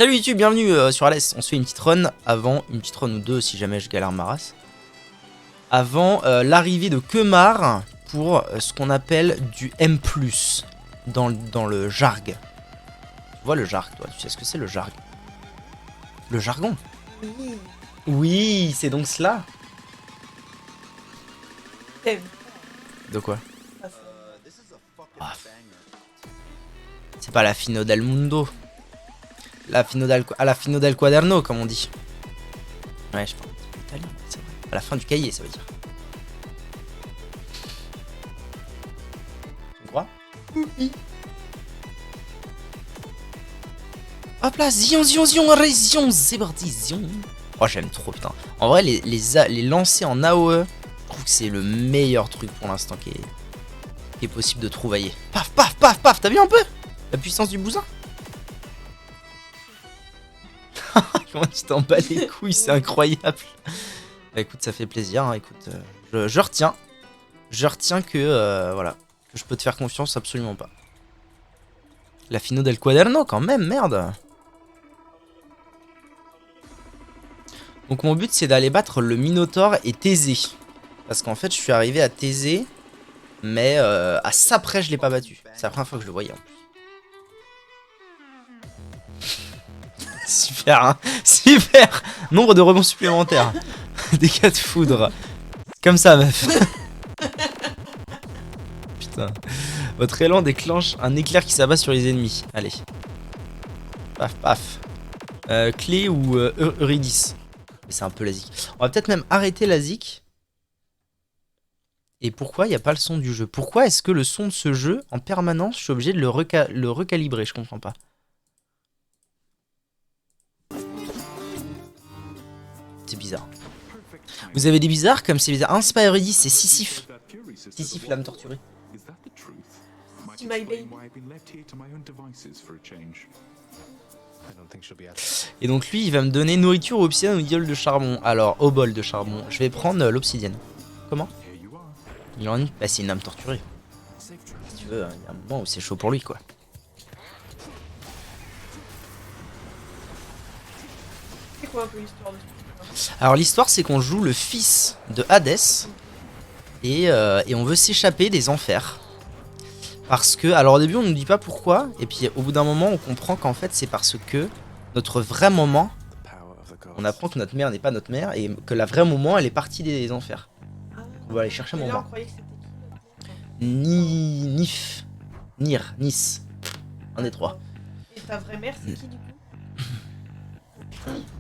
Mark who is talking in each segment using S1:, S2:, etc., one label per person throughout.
S1: Salut YouTube, bienvenue sur Alès. On se fait une petite run avant, une petite run ou deux si jamais je galère ma race. Avant l'arrivée de Kemar pour ce qu'on appelle du M+, dans le jarg. Tu vois le jarg, toi, tu sais ce que c'est le jarg? Le jargon?
S2: Oui.
S1: Oui, c'est donc cela. De quoi? Ah. C'est pas la fino del mundo. La fino del quaderno, comme on dit. Ouais, je parle italien, c'est vrai. À la fin du cahier, ça veut dire. Tu crois? Oui. Hop là, zion, résion, c'est parti, zion. Oh, j'aime trop, putain. En vrai, les lancer en AOE, je trouve que c'est le meilleur truc pour l'instant qui est possible de trouvailler. Paf, paf, paf, paf, t'as vu un peu la puissance du bousin? Comment tu t'en bats les couilles, c'est incroyable. Bah écoute, ça fait plaisir, hein. Écoute, je retiens. Je retiens que, voilà, que je peux te faire confiance absolument pas. La fino del quaderno quand même, merde. Donc mon but c'est d'aller battre le Minotaur et Thésée. Parce qu'en fait je suis arrivé à Thésée, mais à ça près je l'ai pas battu. C'est la première fois que je le voyais en plus. Super, hein. Super. Nombre de rebonds supplémentaires. Dégâts de foudre. Comme ça, meuf. Putain. Votre élan déclenche un éclair qui s'abat sur les ennemis. Allez. Paf, paf. Clé ou Eurydice. C'est un peu la zik. On va peut-être même arrêter la zik. Et pourquoi il n'y a pas le son du jeu? Pourquoi est-ce que le son de ce jeu, en permanence, je suis obligé de le recalibrer? Je comprends pas. C'est bizarre. Vous avez des bizarres comme c'est bizarre. C'est pas Eurydice, c'est Sisyphe. Sisyphe, l'âme torturée. Et donc lui, il va me donner nourriture ou obsidienne ou gueule de charbon. Alors, au bol de charbon, je vais prendre l'obsidienne. Comment? Il en est. Bah, c'est une âme torturée. Si tu veux, il y a un moment où c'est chaud pour lui, quoi.
S2: C'est quoi un peu l'histoire de ce truc?
S1: Alors l'histoire c'est qu'on joue le fils de Hadès et on veut s'échapper des enfers. Parce que, alors au début on nous dit pas pourquoi, et puis au bout d'un moment on comprend qu'en fait c'est parce que notre vraie maman, on apprend que notre mère n'est pas notre mère et que la vraie maman elle est partie des enfers. On va aller chercher maman. Nif, Nir, Nis, un des trois.
S2: Et ta vraie mère c'est qui du coup?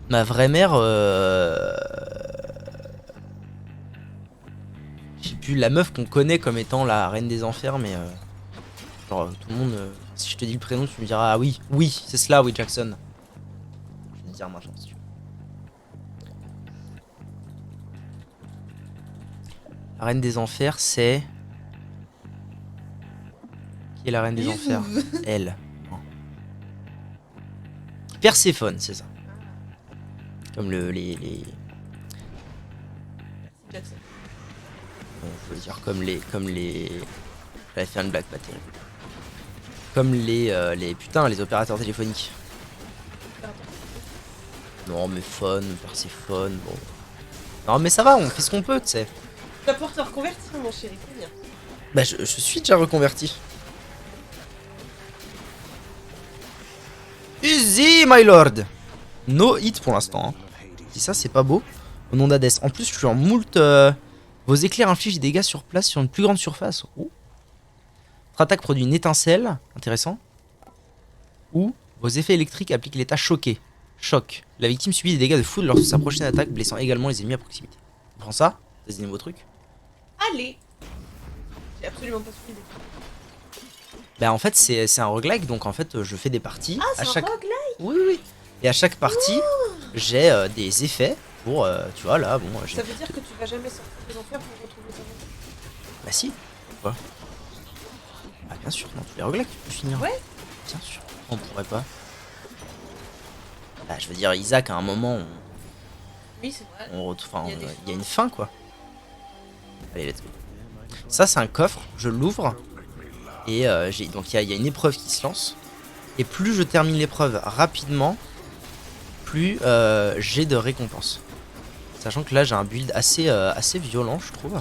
S1: Ma vraie mère, je sais plus, la meuf qu'on connaît comme étant la reine des enfers, mais genre tout le monde, si je te dis le prénom, tu me diras ah oui, oui, c'est cela, oui Jackson. Je vais te dire maintenant si tu veux. La reine des enfers, c'est... Qui est la reine des enfers? Elle. Non. Perséphone, c'est ça. Comme les...
S2: Jackson.
S1: Bon, je veux dire comme les... J'avais fait une blague pas terrible. Comme les putain, les opérateurs téléphoniques. Non mais Phone, Perséphone, bon. Non mais ça va, on fait ce qu'on peut, tu sais.
S2: Tu vas pouvoir te reconvertir mon chéri, c'est bien.
S1: Bah je suis déjà reconverti. Easy my lord. No hit pour l'instant, hein. Si ça c'est pas beau. Au nom d'Hadès. En plus je suis en moult. Vos éclairs infligent des dégâts sur place sur une plus grande surface. Oh. Votre attaque produit une étincelle. Intéressant. Ou vos effets électriques appliquent l'état choqué. Choc. La victime subit des dégâts de foudre lors de sa prochaine attaque, blessant également les ennemis à proximité. Tu prends ça? C'est des nouveaux trucs.
S2: Allez. J'ai absolument pas suivi.
S1: Bah en fait c'est un roguelike, donc en fait je fais des parties.
S2: Ah c'est
S1: à chaque...
S2: un roguelike.
S1: Oui oui. Et à chaque partie, j'ai des effets pour, tu vois là, bon...
S2: Ça veut dire que tu vas jamais sortir des enfers pour retrouver ta maman?
S1: Bah si. Quoi? Bah bien sûr, dans tous les roguelikes tu peux finir.
S2: Ouais.
S1: Bien sûr. On pourrait pas. Bah je veux dire, Isaac à un moment,
S2: Oui c'est vrai.
S1: il y a une fin quoi. Allez, let's go. Ça c'est un coffre, je l'ouvre. Et donc il y a une épreuve qui se lance. Et plus je termine l'épreuve rapidement, plus j'ai de récompenses. Sachant que là j'ai un build assez violent je trouve.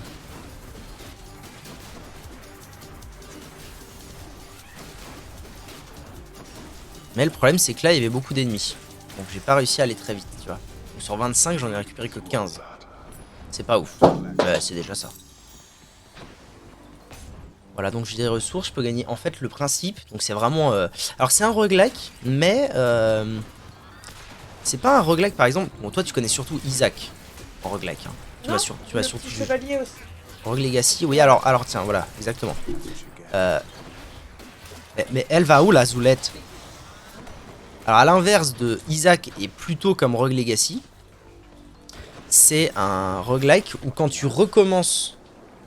S1: Mais le problème c'est que là il y avait beaucoup d'ennemis. Donc j'ai pas réussi à aller très vite, tu vois. Donc, sur 25 j'en ai récupéré que 15. C'est pas ouf. C'est déjà ça. Voilà, donc j'ai des ressources, je peux gagner. En fait, le principe, donc c'est vraiment... Alors c'est un roguelike, mais... c'est pas un roguelike par exemple... Bon, toi tu connais surtout Isaac en roguelike. Hein. Tu vas surtout...
S2: Chevalier aussi.
S1: Rogue Legacy, oui, alors tiens, voilà, exactement. Mais elle va où la Zoulette? Alors à l'inverse de Isaac et plutôt comme Rogue Legacy, c'est un roguelike où quand tu recommences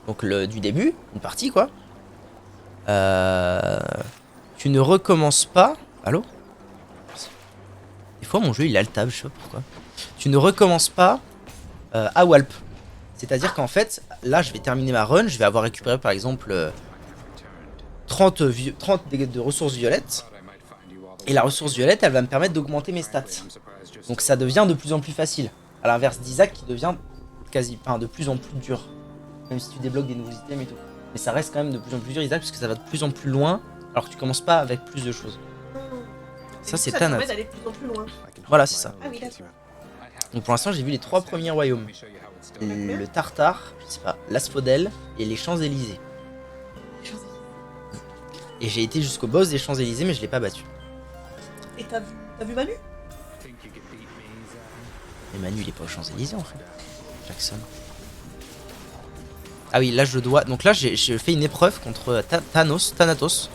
S1: donc du début, une partie quoi, tu ne recommences pas. Allô? Des fois mon jeu il a le tab, je sais pas pourquoi. Tu ne recommences pas à Walp. C'est-à-dire qu'en fait, là je vais terminer ma run, je vais avoir récupéré par exemple 30 de ressources violettes. Et la ressource violette, elle va me permettre d'augmenter mes stats. Donc ça devient de plus en plus facile. À l'inverse d'Isaac qui devient de plus en plus dur. Même si tu débloques des nouveaux items et tout. Mais ça reste quand même de plus en plus dur Isaac parce que ça va de plus en plus loin. Alors que tu commences pas avec plus de choses. Ça c'est Thanatos.
S2: Ça d'aller de plus en plus loin.
S1: Voilà c'est ça.
S2: Ah oui, d'accord.
S1: Donc pour l'instant j'ai vu les 3 premiers royaumes. Le Tartare, je sais pas, l'Asphodèle et les Champs-Élysées. Et j'ai été jusqu'au boss des Champs-Élysées mais je l'ai pas battu.
S2: Et t'as vu Manu?
S1: Mais Manu il est pas aux Champs-Élysées en fait. Jackson. Ah oui là je dois... Donc là j'ai fait une épreuve contre Thanatos.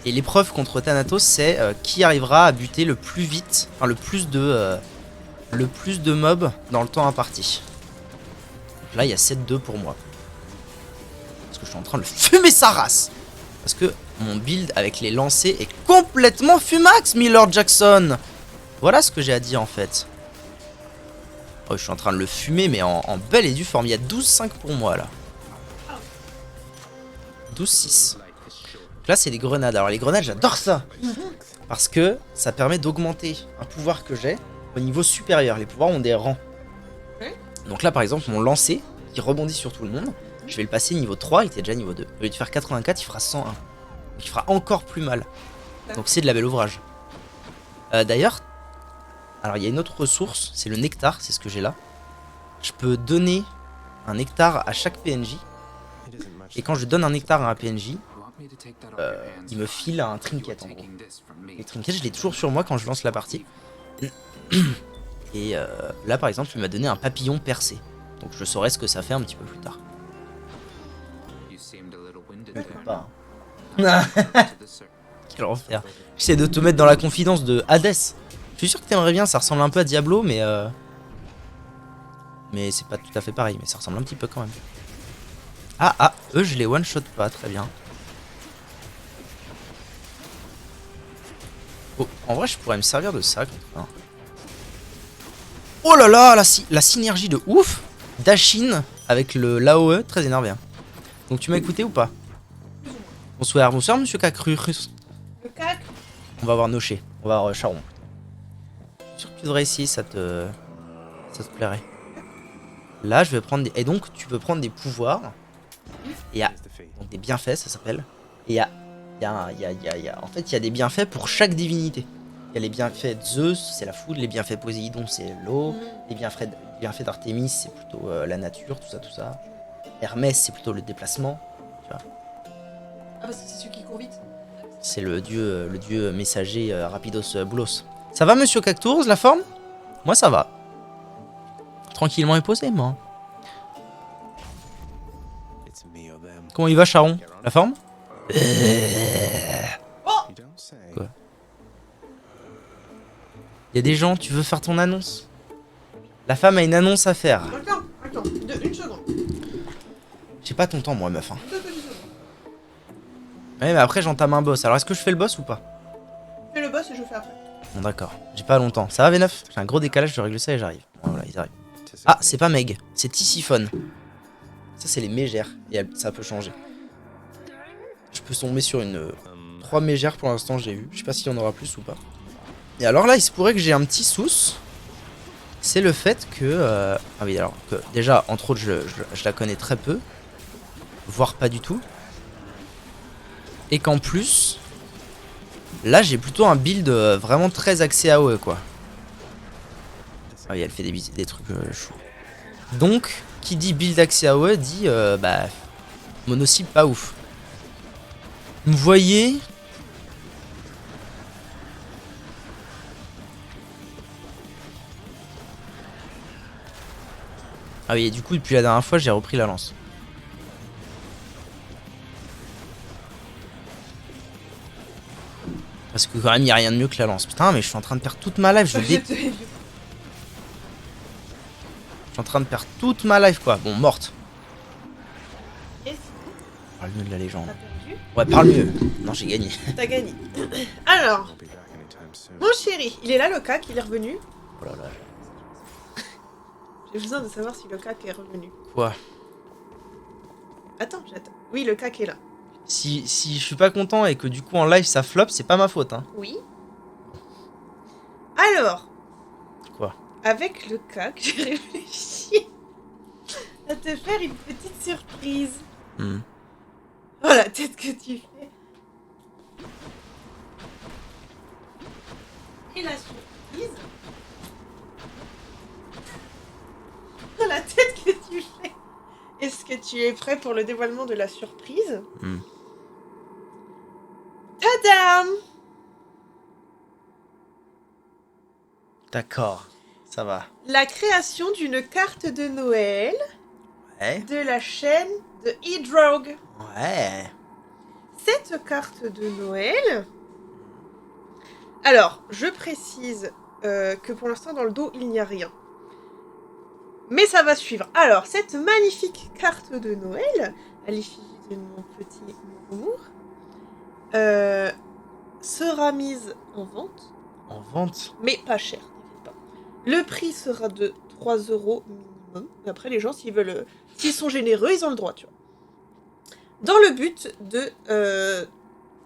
S1: Et l'épreuve contre Thanatos c'est qui arrivera à buter le plus vite, enfin le plus de mobs dans le temps imparti. Donc là il y a 7-2 pour moi. Parce que je suis en train de fumer sa race. Parce que mon build avec les lancers est complètement fumax, Milord Jackson. Voilà ce que j'ai à dire en fait. Oh, je suis en train de le fumer, mais en belle et due forme. Il y a 12-5 pour moi là. 12-6. Donc là, c'est des grenades. Alors, les grenades, j'adore ça. Parce que ça permet d'augmenter un pouvoir que j'ai au niveau supérieur. Les pouvoirs ont des rangs. Donc là, par exemple, mon lancer qui rebondit sur tout le monde, je vais le passer niveau 3. Il était déjà niveau 2. Au lieu de faire 84, il fera 101. Donc, il fera encore plus mal. Donc, c'est de la belle ouvrage. D'ailleurs, alors il y a une autre ressource, c'est le nectar, c'est ce que j'ai là. Je peux donner un nectar à chaque PNJ. Et quand je donne un nectar à un PNJ, il me file un trinket en gros. Les trinkets, je l'ai toujours sur moi quand je lance la partie. Et là par exemple, il m'a donné un papillon percé. Donc je saurai ce que ça fait un petit peu plus tard. Je peux pas. Hein. Quel enfer. J'essaie de te mettre dans la confidence de Hades. Je suis sûr que t'aimerais bien, ça ressemble un peu à Diablo, mais c'est pas tout à fait pareil, mais ça ressemble un petit peu quand même. Ah, eux je les one-shot pas, très bien. Oh, en vrai je pourrais me servir de ça contre un. Oh là là, la synergie de ouf d'Ashin avec le l'AOE, très énervé. Hein. Donc tu m'as écouté ou pas? Bonsoir, bonsoir monsieur Cacrus.
S2: Le cac.
S1: On va voir Noché, on va voir Charon. Je suis sûr que tu devrais essayer, ça te plairait. Là, je vais prendre des... Et donc, tu peux prendre des pouvoirs. Et il y a donc des bienfaits, ça s'appelle. Et il y a... En fait, il y a des bienfaits pour chaque divinité. Il y a les bienfaits de Zeus, c'est la foudre. Les bienfaits de Poséidon, c'est l'eau. Les bienfaits d'Artémis, c'est plutôt la nature, tout ça. Hermès, c'est plutôt le déplacement. Tu vois.
S2: Ah bah c'est celui qui court vite.
S1: C'est le dieu messager Rapidos Boulos. Ça va, monsieur Cactours, la forme? Moi, ça va. Tranquillement et posément. Comment il va, Charon? La forme? Quoi? Il y a des gens, tu veux faire ton annonce? La femme a une annonce à faire.
S2: Attends, une seconde.
S1: J'ai pas ton temps, moi, meuf. Hein.
S2: 2 secondes.
S1: Ouais, mais après, j'entame un boss. Alors, est-ce que je fais le boss ou pas?
S2: Fais le boss et je fais après.
S1: Bon, d'accord. J'ai pas longtemps. Ça va, V9? J'ai un gros décalage, je règle ça et j'arrive. Voilà, ils arrivent. Ah, c'est pas Meg, c'est Tisiphone. Ça, c'est les mégères. Et ça peut changer. Je peux tomber sur une 3 mégères pour l'instant, j'ai vu. Je sais pas s'il y en aura plus ou pas. Et alors là, il se pourrait que j'ai un petit souci. C'est le fait que... Ah oui, alors que déjà, entre autres, je la connais très peu. Voire pas du tout. Et qu'en plus... Là, j'ai plutôt un build vraiment très axé AOE, quoi. Ah oui, elle fait des trucs chauds. Donc, qui dit build axé AOE dit... bah... mono-cible pas ouf. Vous voyez... Ah oui, et du coup, depuis la dernière fois, j'ai repris la lance. Parce que quand même, il n'y a rien de mieux que la lance. Putain, mais je suis en train de perdre toute ma life. Je suis en train de perdre toute ma life, quoi. Bon, morte. Parle mieux de la légende. Ouais, parle mieux. Non, j'ai gagné.
S2: T'as gagné. Alors, mon chéri, il est là le cac, il est revenu.
S1: Oh là là.
S2: J'ai besoin de savoir si le cac est revenu.
S1: Quoi?
S2: Attends, j'attends. Oui, le cac est là.
S1: Si je suis pas content et que du coup en live ça flop, c'est pas ma faute, hein.
S2: Oui. Alors.
S1: Quoi?
S2: Avec le cac, j'ai réfléchi à te faire une petite surprise. Oh la tête que tu fais. Et la surprise. Oh la tête que tu fais. Est-ce que tu es prêt pour le dévoilement de la surprise? Tadam!
S1: D'accord, ça va.
S2: La création d'une carte de Noël
S1: Ouais.
S2: de la chaîne de E-Drogue.
S1: Ouais.
S2: Cette carte de Noël... Alors, je précise que pour l'instant, dans le dos, il n'y a rien. Mais ça va suivre. Alors, cette magnifique carte de Noël, à l'effigie de mon petit amour, sera mise en vente.
S1: En vente?
S2: Mais pas cher, t'inquiète pas. Le prix sera de 3 € minimum. Après, les gens, s'ils veulent, s'ils sont généreux, ils ont le droit, tu vois. Dans le but de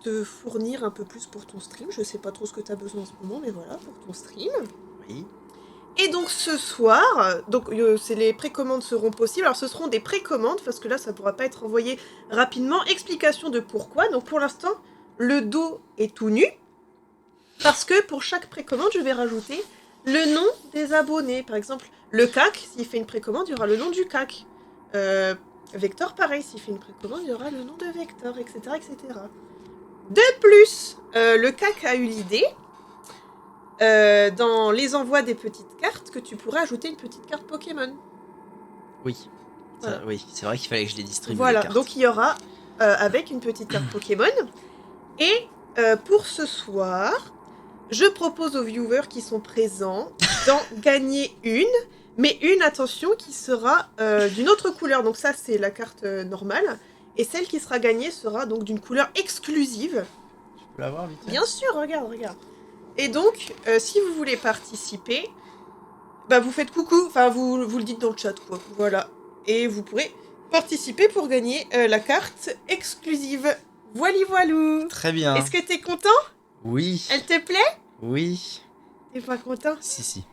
S2: te fournir un peu plus pour ton stream. Je sais pas trop ce que tu as besoin en ce moment, mais voilà, pour ton stream.
S1: Oui.
S2: Et donc ce soir, les précommandes seront possibles. Alors ce seront des précommandes, parce que là, ça pourra pas être envoyé rapidement. Explication de pourquoi. Donc pour l'instant, le dos est tout nu. Parce que pour chaque précommande, je vais rajouter le nom des abonnés. Par exemple, le CAC, s'il fait une précommande, il y aura le nom du CAC. Vector, pareil, s'il fait une précommande, il y aura le nom de Vector, etc. etc. De plus, le CAC a eu l'idée, dans les envois des petites cartes, que tu pourrais ajouter une petite carte Pokémon.
S1: Oui.
S2: Voilà.
S1: Ça, oui, c'est vrai qu'il fallait que je les distribue.
S2: Voilà,
S1: les cartes.
S2: donc il y aura avec une petite carte Pokémon. Et pour ce soir, je propose aux viewers qui sont présents d'en gagner une. Mais une, attention, qui sera d'une autre couleur. Donc ça, c'est la carte normale. Et celle qui sera gagnée sera donc d'une couleur exclusive.
S1: Je peux l'avoir vite fait?
S2: Bien sûr, regarde. Et donc, si vous voulez participer, bah vous faites coucou. Enfin, vous le dites dans le chat, quoi. Voilà. Et vous pourrez participer pour gagner la carte exclusive. Voilou.
S1: Très bien.
S2: Est-ce que t'es content?
S1: Oui.
S2: Elle te plaît?
S1: Oui.
S2: T'es pas content?
S1: Si.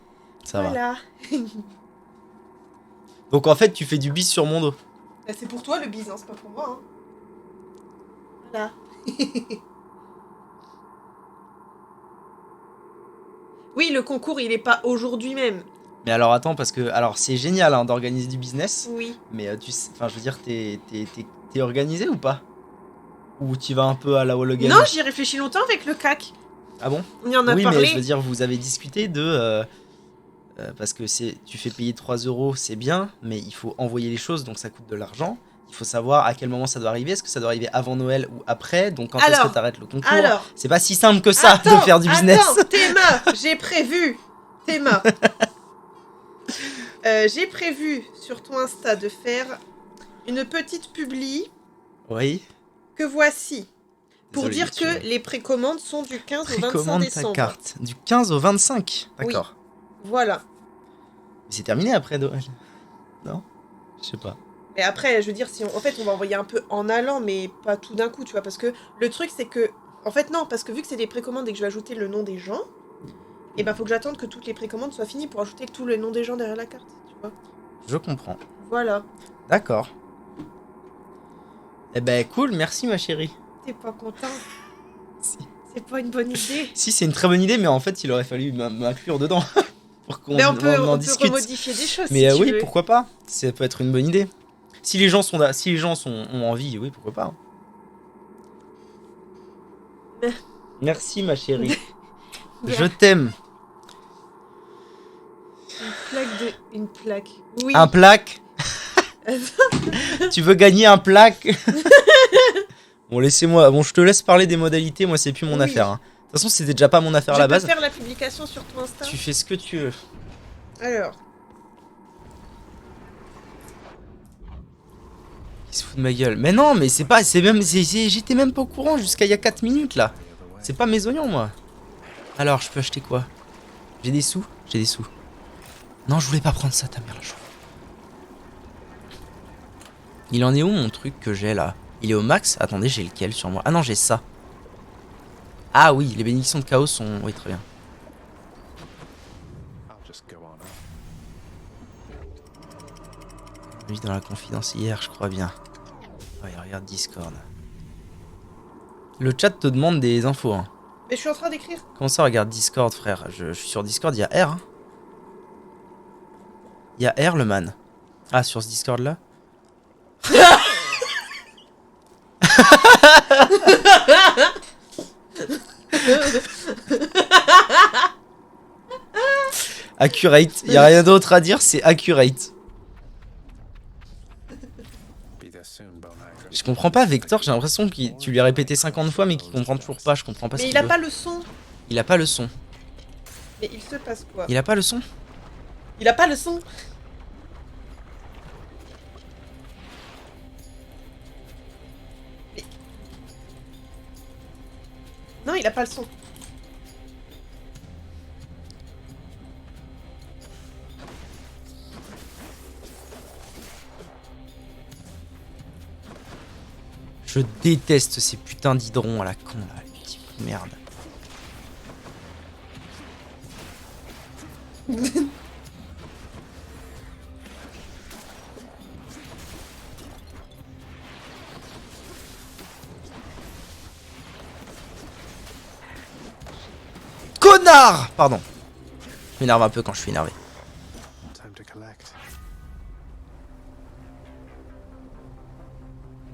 S1: Ça va.
S2: Voilà.
S1: Donc en fait, tu fais du bis sur mon dos.
S2: Bah, c'est pour toi le bise, hein, c'est pas pour moi. Hein. Voilà. Oui, le concours, il est pas aujourd'hui même.
S1: Mais alors attends, parce que alors c'est génial hein, d'organiser du business.
S2: Oui.
S1: Mais tu sais, enfin je veux dire, t'es organisé ou pas? Ou tu vas un peu à la Hologan?
S2: Non, j'y ai réfléchi longtemps avec le CAC.
S1: Ah bon?
S2: On y en a
S1: oui,
S2: parlé.
S1: mais je veux dire, vous avez discuté de... parce que tu fais payer 3 €, c'est bien, mais il faut envoyer les choses, donc ça coûte de l'argent. Il faut savoir à quel moment ça doit arriver. Est-ce que ça doit arriver avant Noël ou après? Donc quand est-ce que t'arrêtes le concours? C'est pas si simple que ça de faire du business.
S2: Attends, Théma, j'ai prévu. Théma. J'ai prévu sur ton Insta de faire une petite publi.
S1: Oui.
S2: Que voici. Pour
S1: Désolé,
S2: dire que les précommandes sont du 15 au 25
S1: Précommande
S2: décembre.
S1: ta carte. Du 15 au 25. D'accord.
S2: Oui. Voilà.
S1: Mais c'est terminé après Noël. Non? Je sais pas.
S2: Et après, je veux dire, si en fait, on va envoyer un peu en allant, mais pas tout d'un coup, tu vois. Parce que le truc, c'est que... En fait, non, parce que vu que c'est des précommandes et que je vais ajouter le nom des gens, Et bah faut que j'attende que toutes les précommandes soient finies pour ajouter tous les noms des gens derrière la carte, tu vois.
S1: Je comprends.
S2: Voilà.
S1: D'accord. Eh ben cool, merci ma chérie.
S2: T'es pas content?
S1: Si.
S2: C'est pas une bonne idée?
S1: Si, c'est une très bonne idée, mais en fait, il aurait fallu m'inclure dedans pour qu'on
S2: Mais on
S1: en
S2: peut
S1: discute.
S2: remodifier des choses
S1: Mais
S2: si tu
S1: oui,
S2: veux.
S1: pourquoi pas? Ça peut être une bonne idée. Si les gens ont envie, oui, pourquoi pas. Merci ma chérie. Je t'aime.
S2: Une plaque. Oui.
S1: Un plaque. Tu veux gagner un plaque? Bon, laissez-moi. Bon, je te laisse parler des modalités. Moi, c'est plus mon
S2: Oui.
S1: affaire. Hein. De toute façon, c'était déjà pas mon affaire à
S2: Je
S1: la
S2: peux
S1: base.
S2: faire la publication sur ton Insta.
S1: Tu fais ce que tu veux.
S2: Alors.
S1: Il se fout de ma gueule. Mais non, mais c'est pas. J'étais même pas au courant jusqu'à il y a 4 minutes là. C'est pas mes oignons, moi. Alors, je peux acheter quoi? J'ai des sous? J'ai des sous. Non, je voulais pas prendre ça, ta mère la chauve. Il en est où mon truc que j'ai là? Il est au max? Attendez, j'ai lequel sur moi? Ah non, j'ai ça. Ah oui, les bénédictions de chaos sont... Oui, très bien. Lui dans la confidentière, je crois bien. Ouais, regarde Discord. Le chat te demande des infos. Hein.
S2: Mais je suis en train d'écrire.
S1: Comment ça, regarde Discord, frère? Je suis sur Discord, il y a R. Hein. Il y a R, le man. Ah, sur ce Discord là? Accurate. Il y a rien d'autre à dire, c'est accurate. Je comprends pas Vector, j'ai l'impression que tu lui as répété 50 fois mais qu'il comprend toujours pas, je comprends pas ce
S2: Mais
S1: qu'il
S2: il a
S1: veut.
S2: pas le son.
S1: Il a pas le son.
S2: Mais il se passe quoi?
S1: Il a pas le son?
S2: Il a pas le son. Mais... Non, il a pas le son.
S1: Je déteste ces putains d'hydrons à la con là, les petits coups de merde. Connard! Pardon. Je m'énerve un peu quand je suis énervé.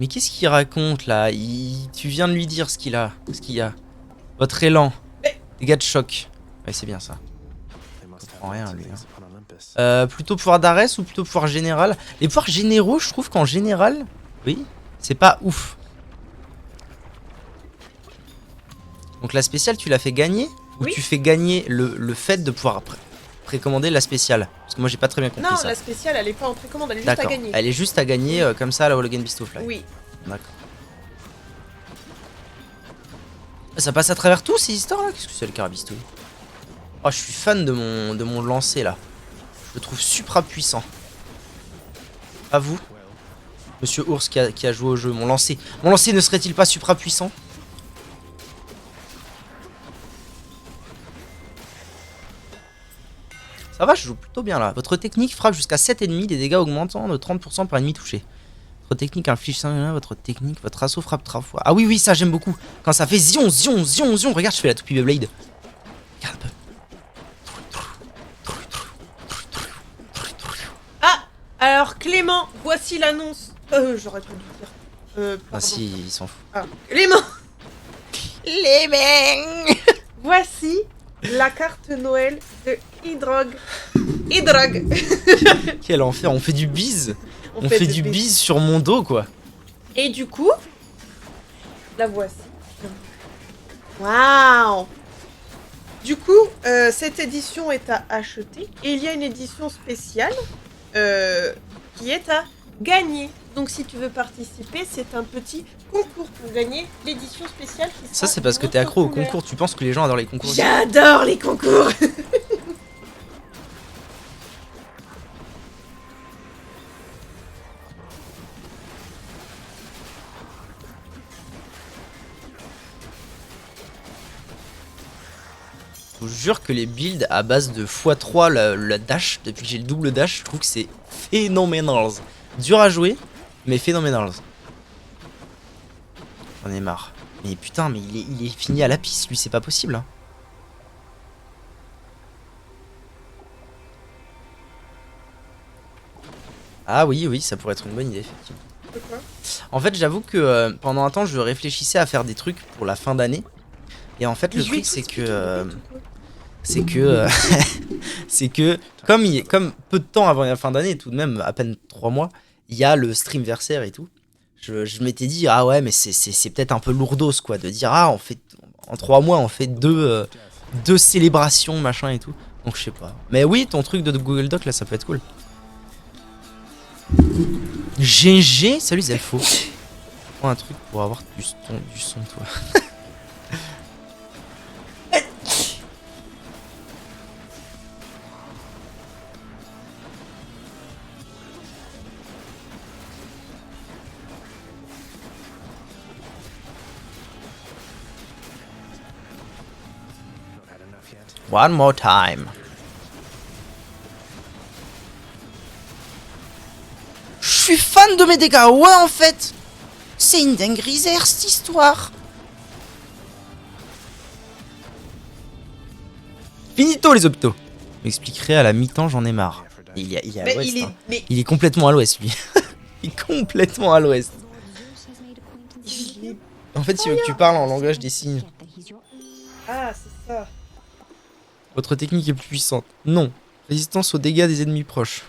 S1: Mais qu'est-ce qu'il raconte là? Tu viens de lui dire ce qu'il a. Ce qu'il y a. Votre élan. Dégâts de choc. Ouais, c'est bien ça. Il comprend rien lui. Hein. Plutôt pouvoir d'Ares ou plutôt pouvoir général? Les pouvoirs généraux, je trouve qu'en général, oui, c'est pas ouf. Donc la spéciale, tu l'as fait gagner? Ou
S2: Oui.
S1: tu fais gagner le fait de pouvoir précommander la spéciale? Parce que moi j'ai pas très bien compris
S2: Non,
S1: ça.
S2: la spéciale, elle est pas en précommande, elle est juste à
S1: D'accord.
S2: gagner.
S1: Elle est juste à gagner comme ça à la Hologan Beast of Life.
S2: Oui.
S1: D'accord. Ça passe à travers tout ces histoires là? Qu'est-ce que c'est le carabistouille? Oh, je suis fan de mon lancer là. Je le trouve supra puissant. À vous, Monsieur Ours qui a joué au jeu. Mon lancer ne serait-il pas supra puissant? Ça va, je joue plutôt bien là. Votre technique frappe jusqu'à 7 ennemis, des dégâts augmentant de 30% par ennemi touché. Votre technique inflige 5, votre technique, votre assaut frappe 3 fois. Ah oui, oui, ça j'aime beaucoup. Quand ça fait zion, zion, zion, zion. Regarde, je fais la toupie Beyblade. Regarde un peu.
S2: Ah! Alors, Clément, voici l'annonce. J'aurais pas dû le dire.
S1: Ah
S2: Pardon.
S1: si, il s'en fout.
S2: Ah, Clément!
S1: Les mecs.
S2: Voici la carte Noël de Hydrog. Hydrog!
S1: Quel enfer, on fait du bise. On fait du bise sur mon dos quoi.
S2: Et du coup, la voici. Waouh! Du coup, cette édition est à acheter. Et il y a une édition spéciale qui est à gagner. Donc si tu veux participer, c'est un petit concours pour gagner l'édition spéciale. Qui
S1: Ça
S2: sera
S1: c'est parce que t'es
S2: notre
S1: accro aux
S2: couleur.
S1: concours. Tu penses que les gens adorent les concours?
S2: J'adore les concours!
S1: Faut vous jure que les builds à base de x3 la dash, depuis que j'ai le double dash, je trouve que c'est phénoménal. Dur à jouer, mais phénoménal. J'en ai marre. Mais putain, mais il est fini à la piste, lui, c'est pas possible. Hein. Ah oui, oui, ça pourrait être une bonne idée, effectivement.
S2: Pourquoi?
S1: En fait, j'avoue que pendant un temps, je réfléchissais à faire des trucs pour la fin d'année. Et en fait, le truc, c'est que... c'est que comme peu de temps avant la fin d'année, tout de même à peine 3 mois, il y a le stream versaire et tout. Je m'étais dit ah ouais mais c'est peut-être un peu lourdos quoi de dire ah on fait en 3 mois on fait deux célébrations machin et tout. Donc je sais pas. Mais oui ton truc de Google Doc là ça peut être cool. GG salut Zelfo. Prends un truc pour avoir du son toi. One more time. Je suis fan de mes dégâts, ouais en fait. C'est une dinguerie cette histoire. Finito les hôpitaux. Je m'expliquerai à la mi-temps, j'en ai marre. Il est à l'ouest. Il est complètement à l'ouest lui. Il est complètement à l'ouest. En fait, il veut que tu parles en langage des signes.
S2: Ah, c'est ça.
S1: Votre technique est plus puissante. Non. Résistance aux dégâts des ennemis proches.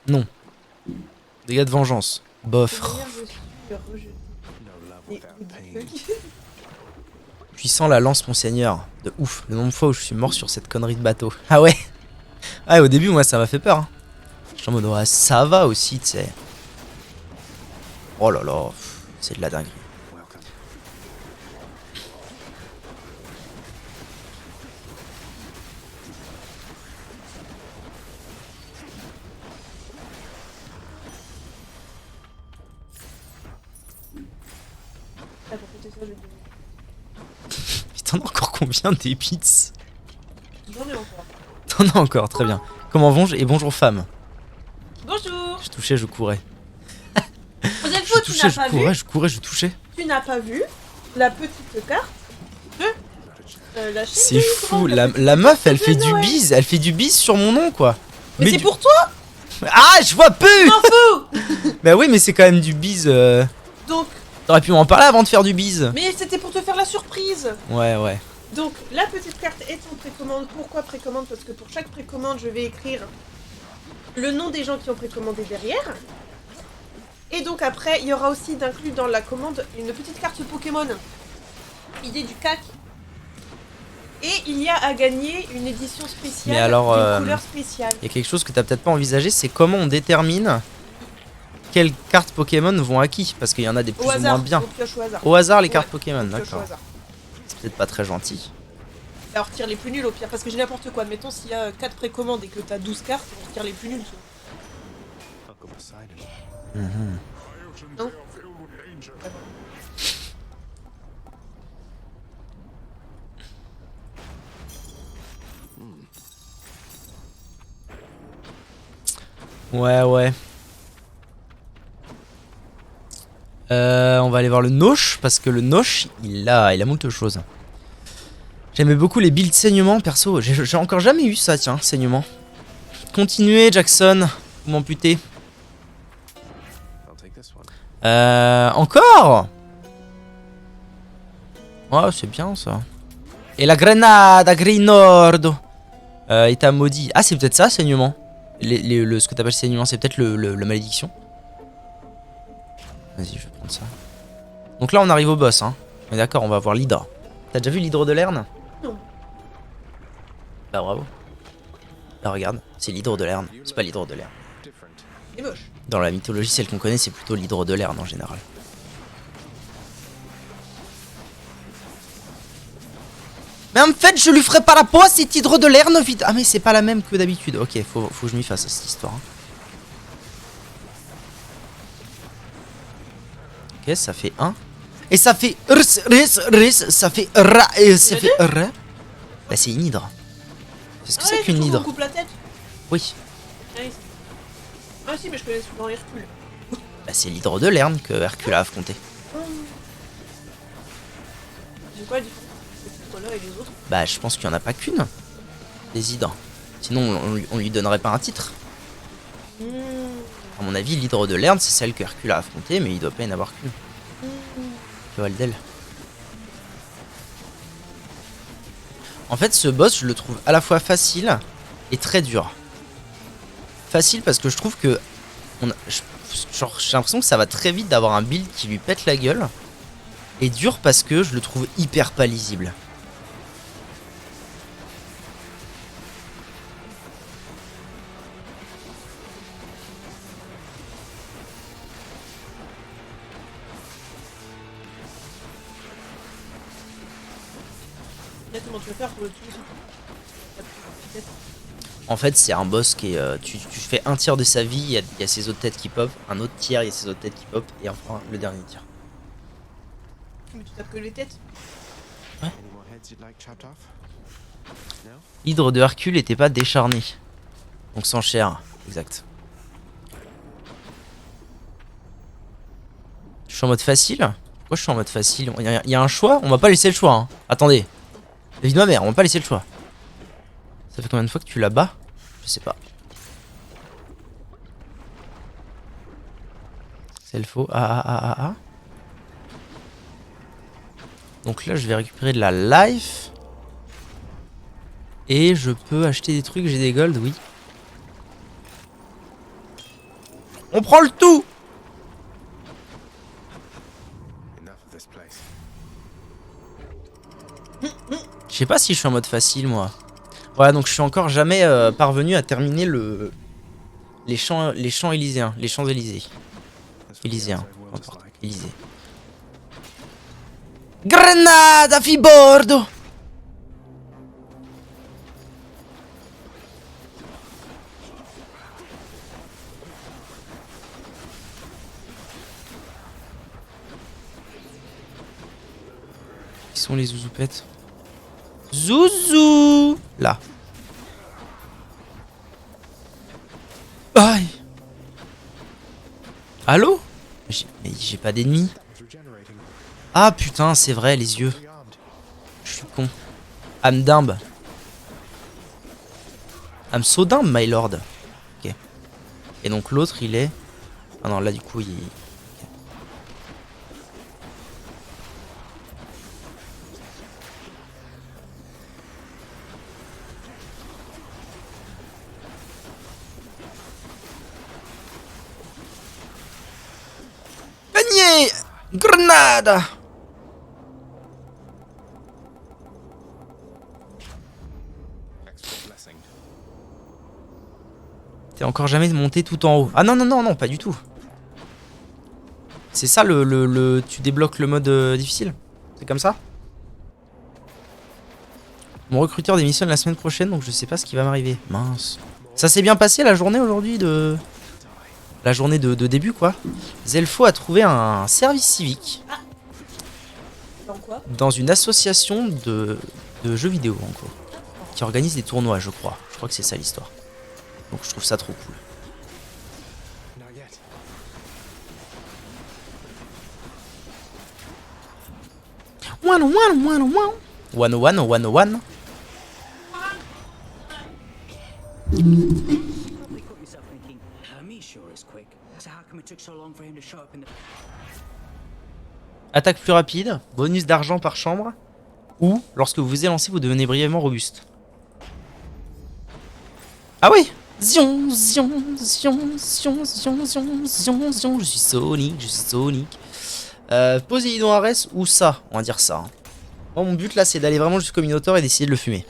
S1: Non. Dégâts de vengeance. Bof. Puissant la lance, mon seigneur. De ouf. Le nombre de fois où je suis mort sur cette connerie de bateau. Ah ouais. Ah, au début, moi, ça m'a fait peur. Hein. Je suis en mode, ouais, ça va aussi, tu sais. Oh là là. C'est de la dinguerie. T'en as encore combien des bits?
S2: J'en ai encore.
S1: T'en as encore, très bien. Comment vont-je et bonjour femme.
S2: Bonjour.
S1: Je touchais, je courais.
S2: Vous êtes faux, tu n'as pas vu.
S1: Je courais, je touchais.
S2: Tu n'as pas vu la petite carte de la chaîne.
S1: C'est fou, la meuf elle fait du bise, elle fait du bise sur mon nom quoi.
S2: Mais c'est pour toi.
S1: Ah je vois plus.
S2: M'en fous.
S1: Bah oui mais c'est quand même du bise.
S2: Donc.
S1: T'aurais pu m'en parler avant de faire du bise.
S2: Mais c'était pour te faire la surprise.
S1: Ouais ouais.
S2: Donc la petite carte est en précommande. Pourquoi précommande? Parce que pour chaque précommande je vais écrire le nom des gens qui ont précommandé derrière. Et donc après il y aura aussi d'inclus dans la commande une petite carte Pokémon. Idée du CAC. Et il y a à gagner une édition spéciale.
S1: Mais alors,
S2: d'une couleur spéciale.
S1: Il y a quelque chose que t'as peut-être pas envisagé, c'est comment on détermine quelles cartes Pokémon vont à qui. Parce qu'il y en a des plus ou moins bien. Au hasard les cartes Pokémon, d'accord. C'est peut-être pas très gentil.
S2: Alors tire les plus nuls au pire, parce que j'ai n'importe quoi. Admettons s'il y a 4 précommandes et que t'as 12 cartes, on tire les plus nuls. Non.
S1: Ouais ouais. On va aller voir le Noche parce que le Noche il a moult choses. J'aimais beaucoup les builds saignement perso. J'ai encore jamais eu ça tiens, saignement. Continuez Jackson, vous m'amputez. Encore. Ouais c'est bien ça. Et la grenade Grinordo est à maudit. Ah c'est peut-être ça saignement. Ce que t'appelles saignement c'est peut-être la malédiction. Vas-y, je vais prendre ça. Donc là, on arrive au boss, hein. Mais d'accord, on va voir l'hydre. T'as déjà vu l'hydre de Lerne?
S2: Non.
S1: Bah bravo. Là, regarde, c'est l'hydre de Lerne. C'est pas l'hydre de Lerne.
S2: C'est moche.
S1: Dans la mythologie, celle qu'on connaît, c'est plutôt l'hydre de Lerne en général. Mais en fait, je lui ferai pas la peau à cet hydre de Lerne, vite. Ah, mais c'est pas la même que d'habitude. Ok, faut que je m'y fasse à cette histoire. Hein. Ok, ça fait 1. Et ça fait ça fait ra et ça fait ra. Bah c'est une hydre. Qu'est-ce que c'est qu'une hydre?
S2: On coupe la tête.
S1: Oui.
S2: Ah si, mais je connais dans Hercule.
S1: Bah c'est l'hydre de Lerne que Hercule a affronté.
S2: C'est quoi la différence entre là et les autres?
S1: Bah je pense qu'il n'y en a pas qu'une. Des hydres. Sinon on lui donnerait pas un titre. À mon avis, l'hydre de Lerne, c'est celle que Hercule a affrontée, mais il doit pas y en avoir qu'une. Valdel. En fait, ce boss, je le trouve à la fois facile et très dur. Facile parce que je trouve que genre, j'ai l'impression que ça va très vite d'avoir un build qui lui pète la gueule. Et dur parce que je le trouve hyper pas lisible.
S2: Là, comment tu vas faire pour le tuer?
S1: En fait, c'est un boss qui est. Tu fais un tiers de sa vie, il y a ses autres têtes qui pop, un autre tiers, il y a ses autres têtes qui pop, et enfin le dernier tiers.
S2: Mais tu tapes que les têtes.
S1: L'hydre de Hercule était pas décharné. Donc sans chair, exact. Je suis en mode facile? Pourquoi je suis en mode facile? Il y a un choix? On va pas laisser le choix, hein. Attendez. La vie de ma mère, on va pas laisser le choix. Ça fait combien de fois que tu la bats? Je sais pas. C'est le faux. Ah. Donc là, je vais récupérer de la life. Et je peux acheter des trucs, j'ai des golds, oui. On prend le tout! Je sais pas si je suis en mode facile, moi. Voilà, donc je suis encore jamais parvenu à terminer les champs élyséens. Les champs élysées. Élyséens, n'importe. Élysée. Grenade à fibordo! Qui sont les zouzoupettes? Zouzou! Là. Aïe! Allô? Mais j'ai pas d'ennemis. Ah putain, c'est vrai, les yeux. Je suis con. I'm dumb. I'm so dumb, my lord. Ok. Et donc l'autre, il est... Ah non, là du coup, il... Gagné! Grenade! T'es encore jamais monté tout en haut. Ah non, pas du tout. C'est ça tu débloques le mode difficile? C'est comme ça? Mon recruteur démissionne la semaine prochaine, donc je sais pas ce qui va m'arriver. Mince. Ça s'est bien passé la journée aujourd'hui de... La journée de début, quoi. Zelfo a trouvé un service civique.
S2: Ah. Dans quoi?
S1: Dans une association de jeux vidéo, en gros. Qui organise des tournois, je crois. Je crois que c'est ça l'histoire. Donc je trouve ça trop cool. One. Attaque plus rapide, bonus d'argent par chambre, ou lorsque vous vous élancez, vous devenez brièvement robuste. Ah oui! Zion, je suis Sonic. Poséidon Arès ou ça, on va dire ça. Hein. Moi, mon but là, c'est d'aller vraiment jusqu'au Minotaure et d'essayer de le fumer.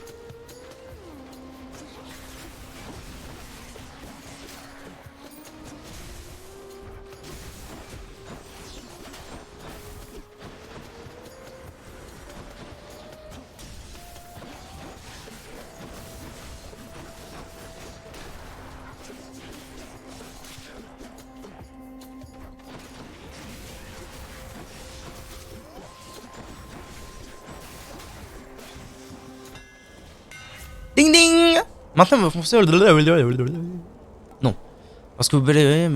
S1: Maintenant, on va foncer. Non. Parce que vous balayez,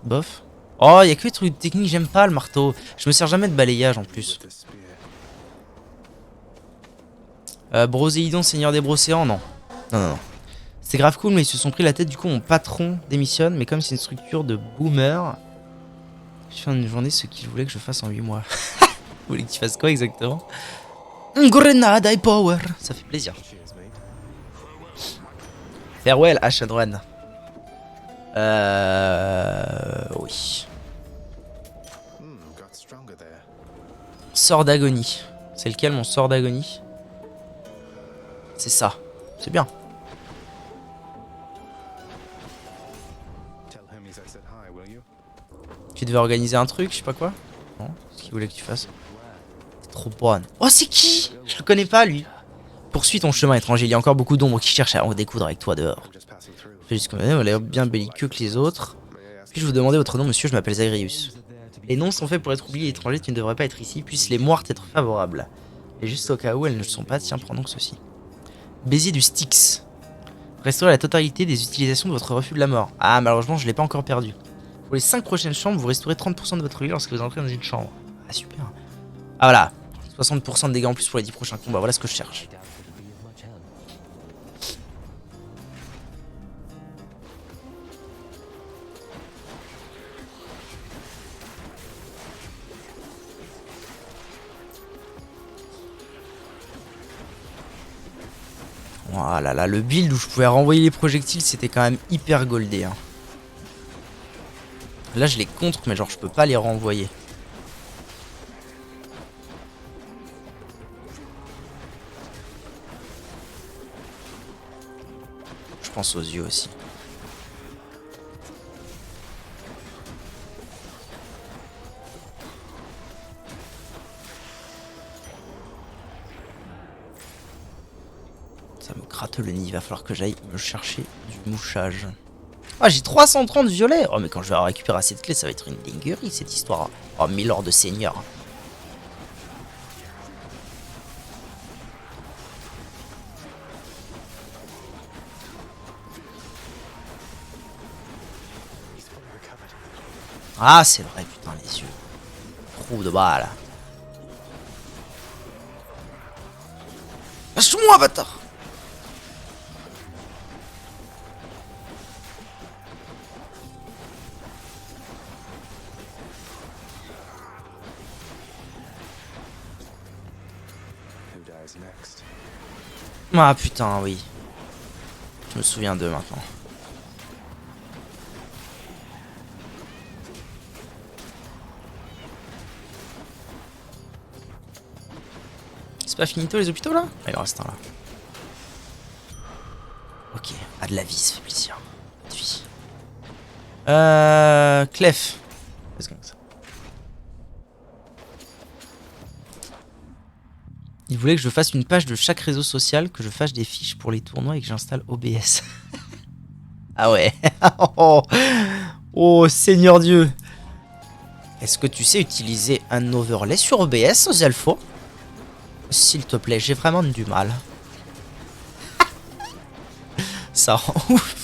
S1: bof. Oh, il y a que les trucs techniques, j'aime pas le marteau. Je me sers jamais de balayage en plus. Broséidon, seigneur des brocéans, non. Non. C'est grave cool, mais ils se sont pris la tête. Du coup, mon patron démissionne. Mais comme c'est une structure de boomer, je fais en une journée ce qu'il voulait que je fasse en 8 mois. Vous voulez que tu fasses quoi exactement? Grenade high power. Ça fait plaisir. Farewell, Ashadwan. Oui. Sort d'agonie. C'est lequel mon sort d'agonie? C'est ça. C'est bien. Tu devais organiser un truc, je sais pas quoi. Non, ce qu'il voulait que tu fasses. C'est trop bonne. Oh, c'est qui? Je le connais pas, lui. Poursuis ton chemin étranger. Il y a encore beaucoup d'ombres qui cherchent à en découdre avec toi dehors. Fais juste comme on a l'air bien belliqueux que les autres. Puis-je vous demander votre nom, monsieur? Je m'appelle Zagreus. Les noms sont faits pour être oubliés. Étranger, tu ne devrais pas être ici. Puissent les moires être favorables. Et juste au cas où elles ne le sont pas, tiens, prends donc ceci. Baiser du Styx. Restaurez la totalité des utilisations de votre refus de la mort. Ah, malheureusement, je l'ai pas encore perdu. Pour les 5 prochaines chambres, vous restaurez 30% de votre vie lorsque vous entrez dans une chambre. Ah, super. Ah, voilà. 60% de dégâts en plus pour les 10 prochains combats. Voilà ce que je cherche. Voilà, là, le build où je pouvais renvoyer les projectiles, c'était quand même hyper goldé. Hein. Là, je les contre, mais genre, je peux pas les renvoyer. Je pense aux yeux aussi. Ça me gratte le nez, il va falloir que j'aille me chercher du mouchage. Ah, j'ai 330 violets. Oh, mais quand je vais récupérer cette clé, ça va être une dinguerie cette histoire. Oh, Milord de Seigneur. Ah, c'est vrai, putain, les yeux. Trou de balle. Lâche-moi, bâtard! Ah putain, oui. Je me souviens d'eux maintenant. C'est pas finito les hôpitaux là? Ah, il en reste un là. Ok, ah de la vie, ça fait plaisir. De vie. Clef. Il voulait que je fasse une page de chaque réseau social, que je fasse des fiches pour les tournois et que j'installe OBS. Ah ouais. Oh, oh, Seigneur Dieu. Est-ce que tu sais utiliser un overlay sur OBS, Zelfo? S'il te plaît, j'ai vraiment du mal. Ça rend ouf.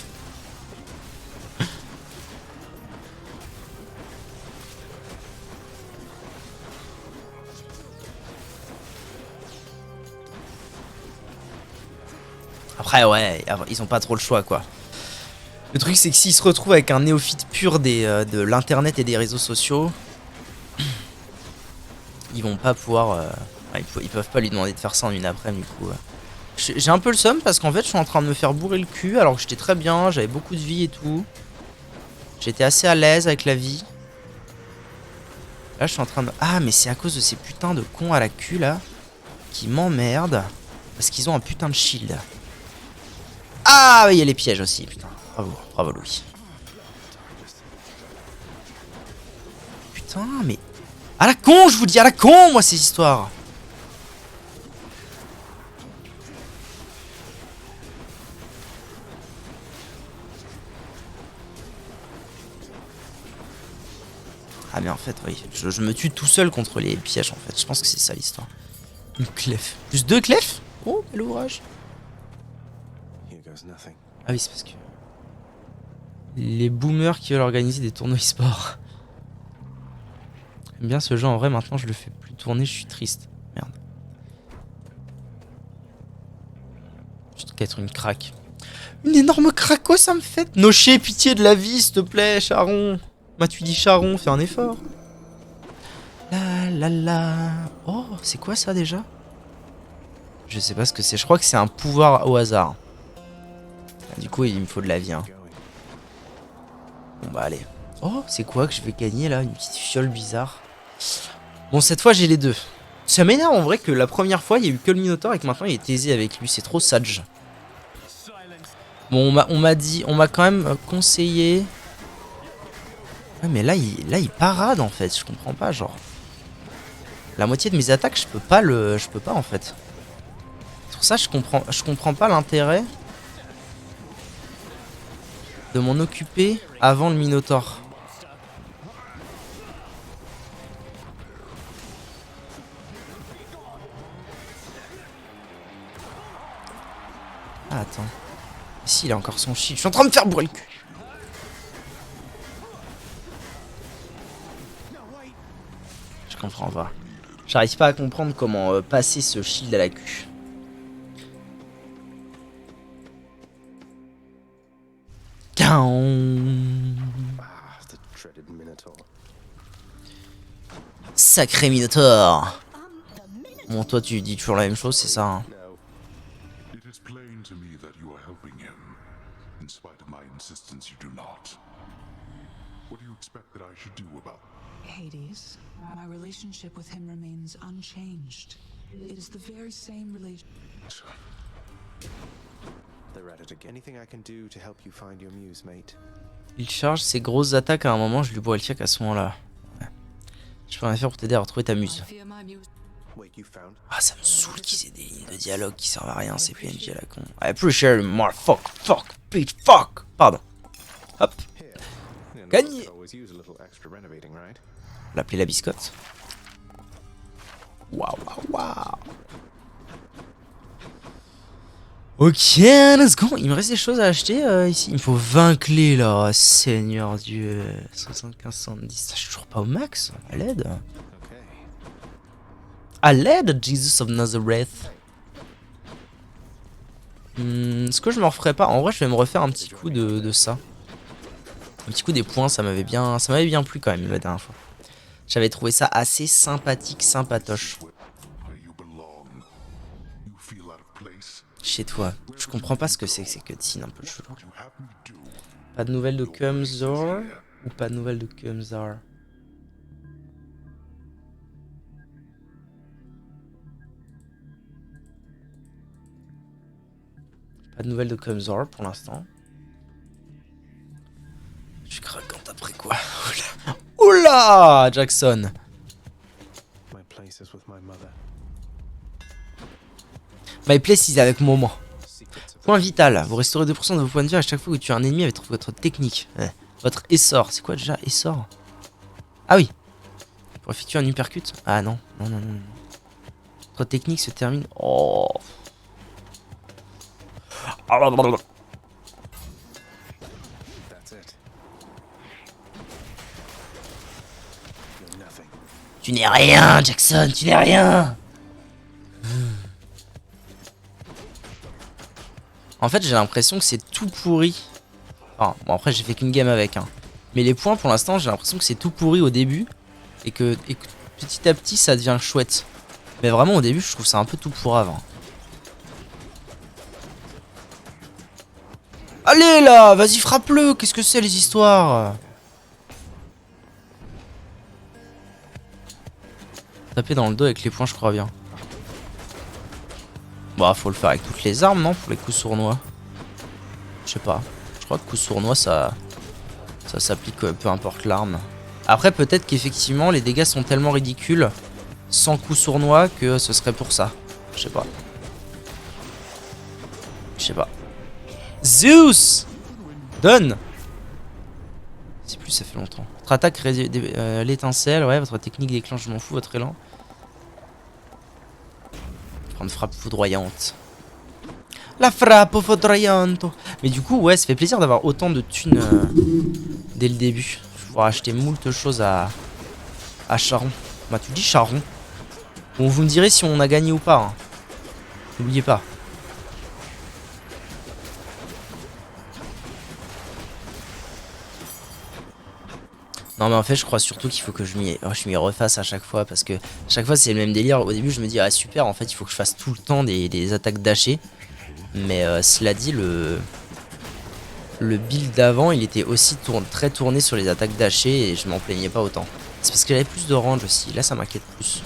S1: Après, ouais, ils ont pas trop le choix, quoi. Le truc, c'est que s'ils se retrouvent avec un néophyte pur de l'internet et des réseaux sociaux, ils vont pas pouvoir... ils peuvent pas lui demander de faire ça en une après-midi, du coup. J'ai un peu le seum parce qu'en fait, je suis en train de me faire bourrer le cul alors que j'étais très bien, j'avais beaucoup de vie et tout. J'étais assez à l'aise avec la vie. Là, je suis en train de... Ah, mais c'est à cause de ces putains de cons à la cul, là, qui m'emmerdent parce qu'ils ont un putain de shield. Ah, il y a les pièges aussi, putain. Bravo, bravo Louis. Putain, mais... À la con, je vous dis, à la con, moi, ces histoires. Ah, mais en fait, oui, je me tue tout seul contre les pièges, en fait. Je pense que c'est ça, l'histoire. Une clef. Plus 2 clefs? Oh, quel ouvrage. Ah oui, c'est parce que... les boomers qui veulent organiser des tournois e-sport. J'aime bien ce jeu en vrai, maintenant je le fais plus tourner, je suis triste. Merde. Je dois être une craque. Une énorme craco, ça me fait. Nocher, pitié de la vie, s'il te plaît, Charon. M'as-tu dit Charon, fais un effort. La la la. Oh, c'est quoi ça déjà? Je sais pas ce que c'est, je crois que c'est un pouvoir au hasard. Du coup, il me faut de la vie. Hein. Bon bah allez. Oh, c'est quoi que je vais gagner là? Une petite fiole bizarre. Bon, cette fois j'ai les deux. Ça m'énerve en vrai que la première fois il y a eu que le Minotaur et que maintenant il est aisé avec lui. C'est trop sage. Bon, on m'a dit, on m'a quand même conseillé. Ouais, mais là il parade en fait. Je comprends pas, genre. La moitié de mes attaques, je peux pas en fait. Sur ça, je comprends pas l'intérêt de m'en occuper avant le Minotaur. Ah, attends. Ici, il a encore son shield. Je suis en train de me faire bourrer le cul. Je comprends pas. J'arrive pas à comprendre comment passer ce shield à la queue. Sacré Minotaur. Bon, toi, tu dis toujours la même chose, c'est ça hein.
S3: It is plain to me that you are helping him. In spite of my insistence, you do not. What do you expect that I should do about it?
S4: Hades, my relationship with him remains unchanged. It is the very same relation.
S5: Anything I can do to help you find your muse, mate?
S1: Il charge ses grosses attaques à un moment, je lui bois le check à ce moment-là. Ouais. Je peux rien faire pour t'aider à retrouver ta muse. Ah, ça me saoule qu'ils aient des lignes de dialogue qui servent à rien, ces PNJ à la con. I appreciate it more. Fuck, bitch, fuck. Pardon. Hop. Gagné. L'appeler la biscotte. Waouh, waouh, waouh. Ok, let's go. Il me reste des choses à acheter ici. Il me faut 20 clés là. Seigneur Dieu. 75, 110. Ça, je suis toujours pas au max. À l'aide. À l'aide, Jesus of Nazareth. Est-ce que je me referais pas? En vrai, je vais me refaire un petit coup de ça. Un petit coup des points, ça m'avait bien plu quand même la dernière fois. J'avais trouvé ça assez sympathique, sympatoche. Chez toi. Je comprends pas ce que c'est que ces cutscenes un peu chelou. Pas de nouvelles de Kumzor ou pas de nouvelles de Kumzar? Pas de nouvelles de Kumzor pour l'instant. Je suis craquante après quoi? Oula, Jackson. My place is avec Momo. Point vital. Vous restaurez 2% de vos points de vie à chaque fois que tu as un ennemi avec votre technique. Votre essor. C'est quoi déjà essor? Ah oui. Pour effectuer un uppercut. Ah non. Non, non, non. Votre technique se termine. Oh. Tu n'es rien, Jackson. Tu n'es rien. En fait, j'ai l'impression que c'est tout pourri. Enfin, bon, après, j'ai fait qu'une game avec. Hein. Mais les points, pour l'instant, j'ai l'impression que c'est tout pourri au début. Et que petit à petit, ça devient chouette. Mais vraiment, au début, je trouve ça un peu tout pourrave. Hein. Allez, là! Vas-y, frappe-le! Qu'est-ce que c'est, les histoires? Taper dans le dos avec les poings, je crois bien. Bah, faut le faire avec toutes les armes, non? Pour les coups sournois. Je sais pas. Je crois que coup sournois, ça s'applique peu importe l'arme. Après, peut-être qu'effectivement, les dégâts sont tellement ridicules sans coup sournois que ce serait pour ça. Je sais pas. Je sais pas. Zeus! Donne! C'est plus, ça fait longtemps. Votre attaque l'étincelle, ouais, votre technique déclenche, je m'en fous, votre élan. Prendre frappe foudroyante. La frappe foudroyante. Mais du coup, ouais, ça fait plaisir d'avoir autant de thunes dès le début. Je vais pouvoir acheter moult choses à Charon. Bah, tu dis Charon. Bon, vous me direz si on a gagné ou pas. Hein. N'oubliez pas. Non mais en fait je crois surtout qu'il faut que je m'y refasse à chaque fois parce que chaque fois c'est le même délire. Au début je me dis ah super en fait il faut que je fasse tout le temps des attaques dashées. Mais cela dit le build d'avant il était aussi très tourné sur les attaques dashées et je m'en plaignais pas autant. C'est parce qu'il avait plus de range aussi, là ça m'inquiète plus.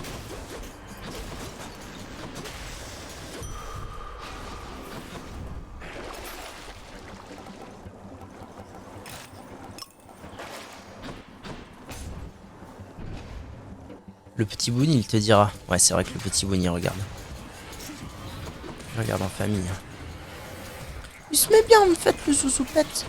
S1: Le petit Boone, il te dira. Ouais, c'est vrai que le petit Boone, il regarde. Il regarde en famille. Il se met bien, en fait, le sous-soupette.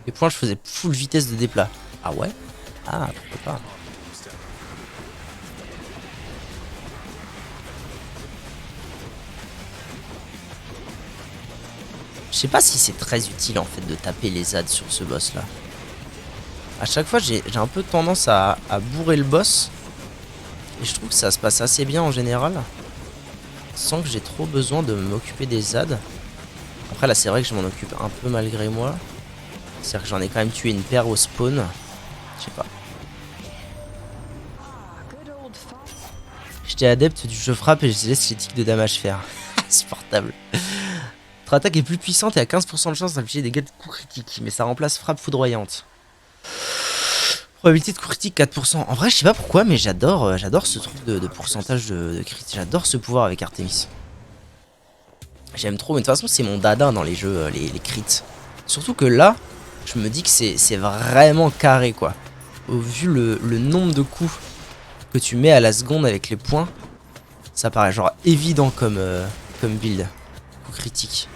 S1: Les points, je faisais full vitesse de déplat. Ah ouais? Ah, pourquoi pas. Je sais pas si c'est très utile en fait de taper les ZAD sur ce boss là. A chaque fois j'ai un peu tendance à bourrer le boss. Et je trouve que ça se passe assez bien en général. Sans que j'ai trop besoin de m'occuper des ZAD. Après là c'est vrai que je m'en occupe un peu malgré moi. C'est-à-dire que j'en ai quand même tué une paire au spawn. Je sais pas. J'étais adepte du jeu frappe et je laisse les tics de damage faire. Insupportable. Votre attaque est plus puissante et a 15% de chance d'infliger des dégâts de coups critiques. Mais ça remplace frappe foudroyante. Probabilité de coup critique 4%. En vrai je sais pas pourquoi mais j'adore ce truc de pourcentage de crit. J'adore ce pouvoir avec Artemis. J'aime trop. Mais de toute façon c'est mon dada dans les jeux, les crits. Surtout que là... Je me dis que c'est vraiment carré quoi. Vu le nombre de coups que tu mets à la seconde avec les points, ça paraît genre évident comme build. Coup critique.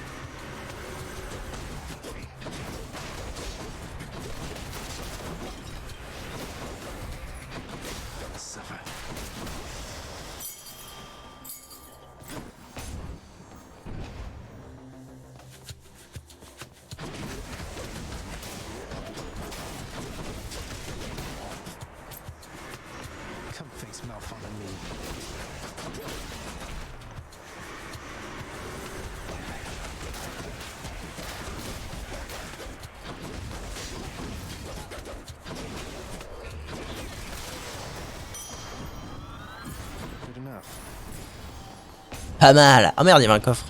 S1: Pas mal. Ah merde, il y avait un coffre.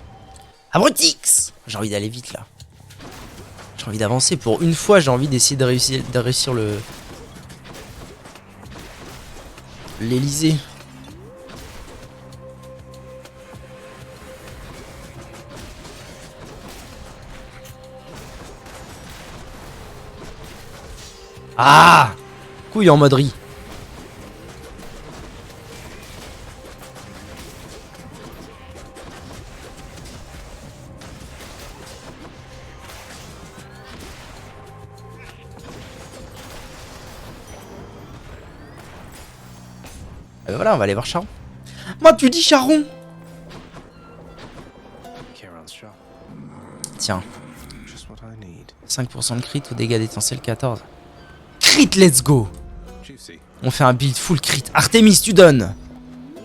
S1: Abrutix. J'ai envie d'aller vite là. J'ai envie d'avancer. Pour une fois, j'ai envie d'essayer de réussir le... l'Elysée. Ah! Couille en mode riz. Voilà, on va aller voir Charon. Moi, tu dis Charon. Tiens. 5% de crit ou dégâts d'étincelle 14. Crit, let's go. On fait un build full crit. Artemis, tu donnes.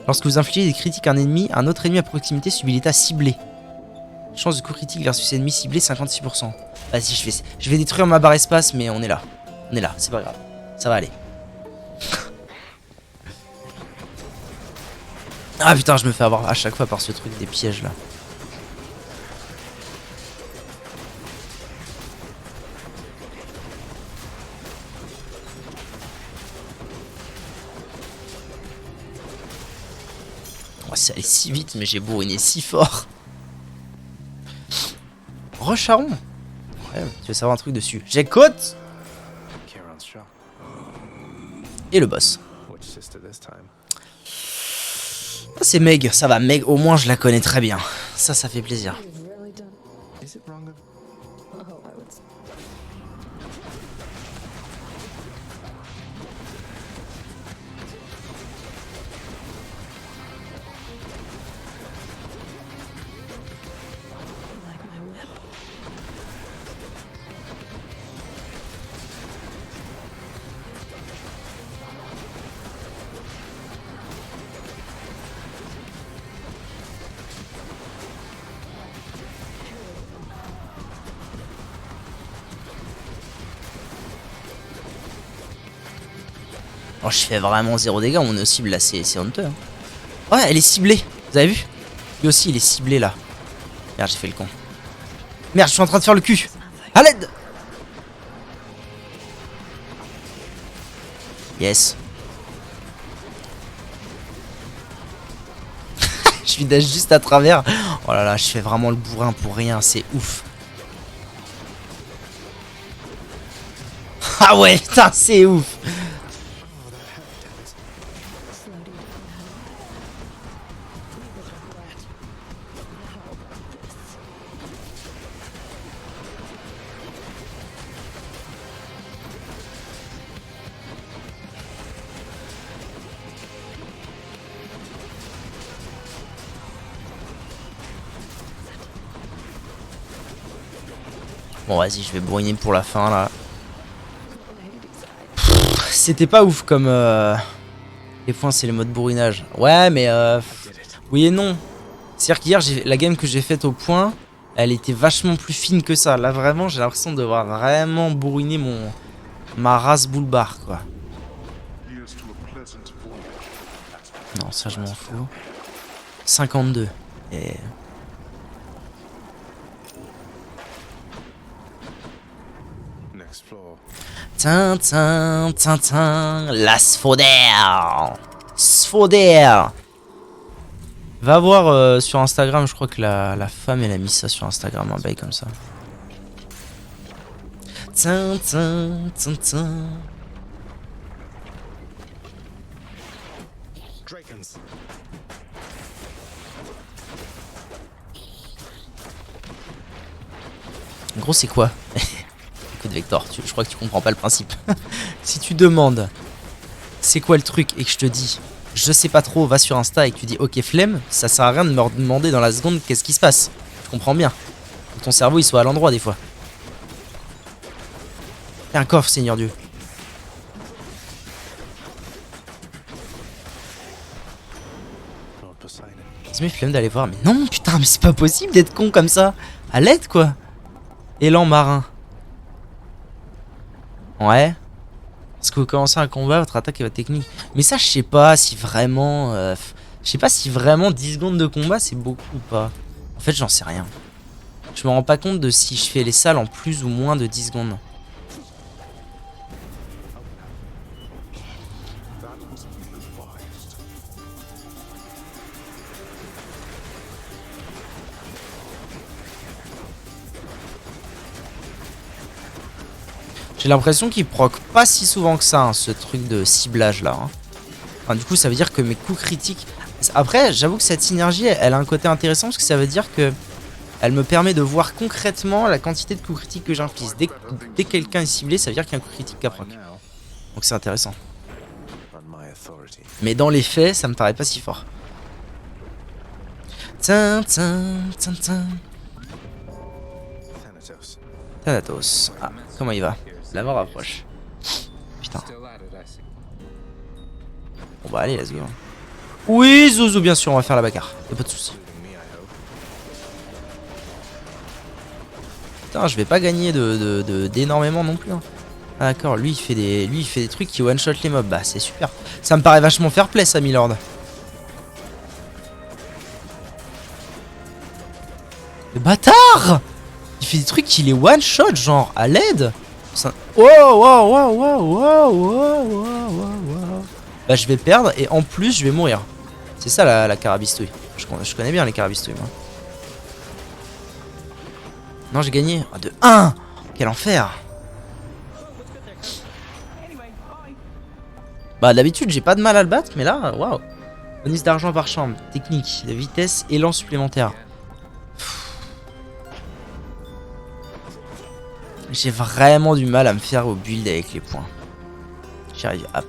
S1: Lorsque vous infligez des critiques à un autre ennemi à proximité subit l'état ciblé. Chance de coup critique versus ennemi ciblé 56%. Vas-y, je vais détruire ma barre espace, mais on est là. On est là, c'est pas grave. Ça va aller. Ah putain, je me fais avoir à chaque fois par ce truc des pièges là. Oh, c'est allé si vite, mais j'ai bourriné si fort. Recharon. Ouais, tu veux savoir un truc dessus. J'écoute. Et le boss.
S5: Which sister this time?
S1: Ah, c'est Meg, ça va, Meg, au moins je la connais très bien. Ça fait plaisir.
S5: Is it wrong of
S1: Oh, je fais vraiment 0 dégâts, on est cible là, c'est honteux. Hein. Ouais, elle est ciblée, vous avez vu? Lui aussi, il est ciblé là. Merde, j'ai fait le con. Merde, je suis en train de faire le cul. À l'aide! Yes. Je suis dash juste à travers. Oh là là, je fais vraiment le bourrin pour rien, c'est ouf. Ah ouais, putain, c'est ouf. Bon, vas-y, je vais bourriner pour la fin là. C'était pas ouf comme. Les points, c'est les modes bourrinage. Ouais, mais. Oui et non. C'est-à-dire qu'hier, la game que j'ai faite au point, elle était vachement plus fine que ça. Là, vraiment, j'ai l'impression de devoir vraiment bourriner ma race boule-barre, quoi. Non, ça, je m'en fous. 52. Et.
S5: next floor?
S1: Tintin, tintin, la Sphodère. Sphodère. Va voir sur Instagram, je crois que la femme elle a mis ça sur Instagram, un bail comme ça. Tintin, tintin.
S5: Drakens.
S1: En gros, c'est quoi? Écoute, Vector, je crois que tu comprends pas le principe. Si tu demandes c'est quoi le truc et que je te dis je sais pas trop, va sur Insta et que tu dis ok flemme, ça sert à rien de me demander dans la seconde qu'est-ce qui se passe. Je comprends bien. Que ton cerveau il soit à l'endroit des fois. Il y a un coffre, Seigneur Dieu.
S5: Lord Poseidon.
S1: C'est mes flemme d'aller voir, mais non putain, mais c'est pas possible d'être con comme ça. À l'aide quoi. Élan marin. Ouais. Parce que vous commencez un combat, votre attaque et votre technique. Mais ça, je sais pas si vraiment. Je sais pas si vraiment 10 secondes de combat c'est beaucoup ou pas. En fait, j'en sais rien. Je me rends pas compte de si je fais les salles en plus ou moins de 10 secondes. J'ai l'impression qu'il proc pas si souvent que ça, hein, ce truc de ciblage là. Hein. Enfin, du coup, ça veut dire que mes coups critiques. Après, j'avoue que cette synergie, elle a un côté intéressant parce que ça veut dire que elle me permet de voir concrètement la quantité de coups critiques que j'inflige. Dès que quelqu'un est ciblé, ça veut dire qu'il y a un coup critique qu'à proc. Donc c'est intéressant. Mais dans les faits, ça me paraît pas si fort. Tintin, tintin. Thanatos. Ah, comment il va? La mort approche. Putain. Bon bah allez, let's go. Oui, Zouzou, bien sûr, on va faire la bagarre. Y'a pas de soucis. Putain, je vais pas gagner d'énormément non plus. Hein. Ah, d'accord, lui il fait des trucs qui one-shot les mobs. Bah c'est super. Ça me paraît vachement fair play ça, Milord. Le bâtard! Il fait des trucs qui les one-shot, genre à l'aide. Wow, wow, wow, wow, wow, wow, wow, wow. Bah je vais perdre et en plus je vais mourir. C'est ça la carabistouille. Je connais bien les carabistouilles moi. Non, j'ai gagné. Ah, de 1. Quel enfer. Bah d'habitude j'ai pas de mal à le battre, mais là, waouh. Bonus d'argent par chambre, technique, de vitesse, élan supplémentaire. J'ai vraiment du mal à me faire au build avec les points. J'y arrive, hop.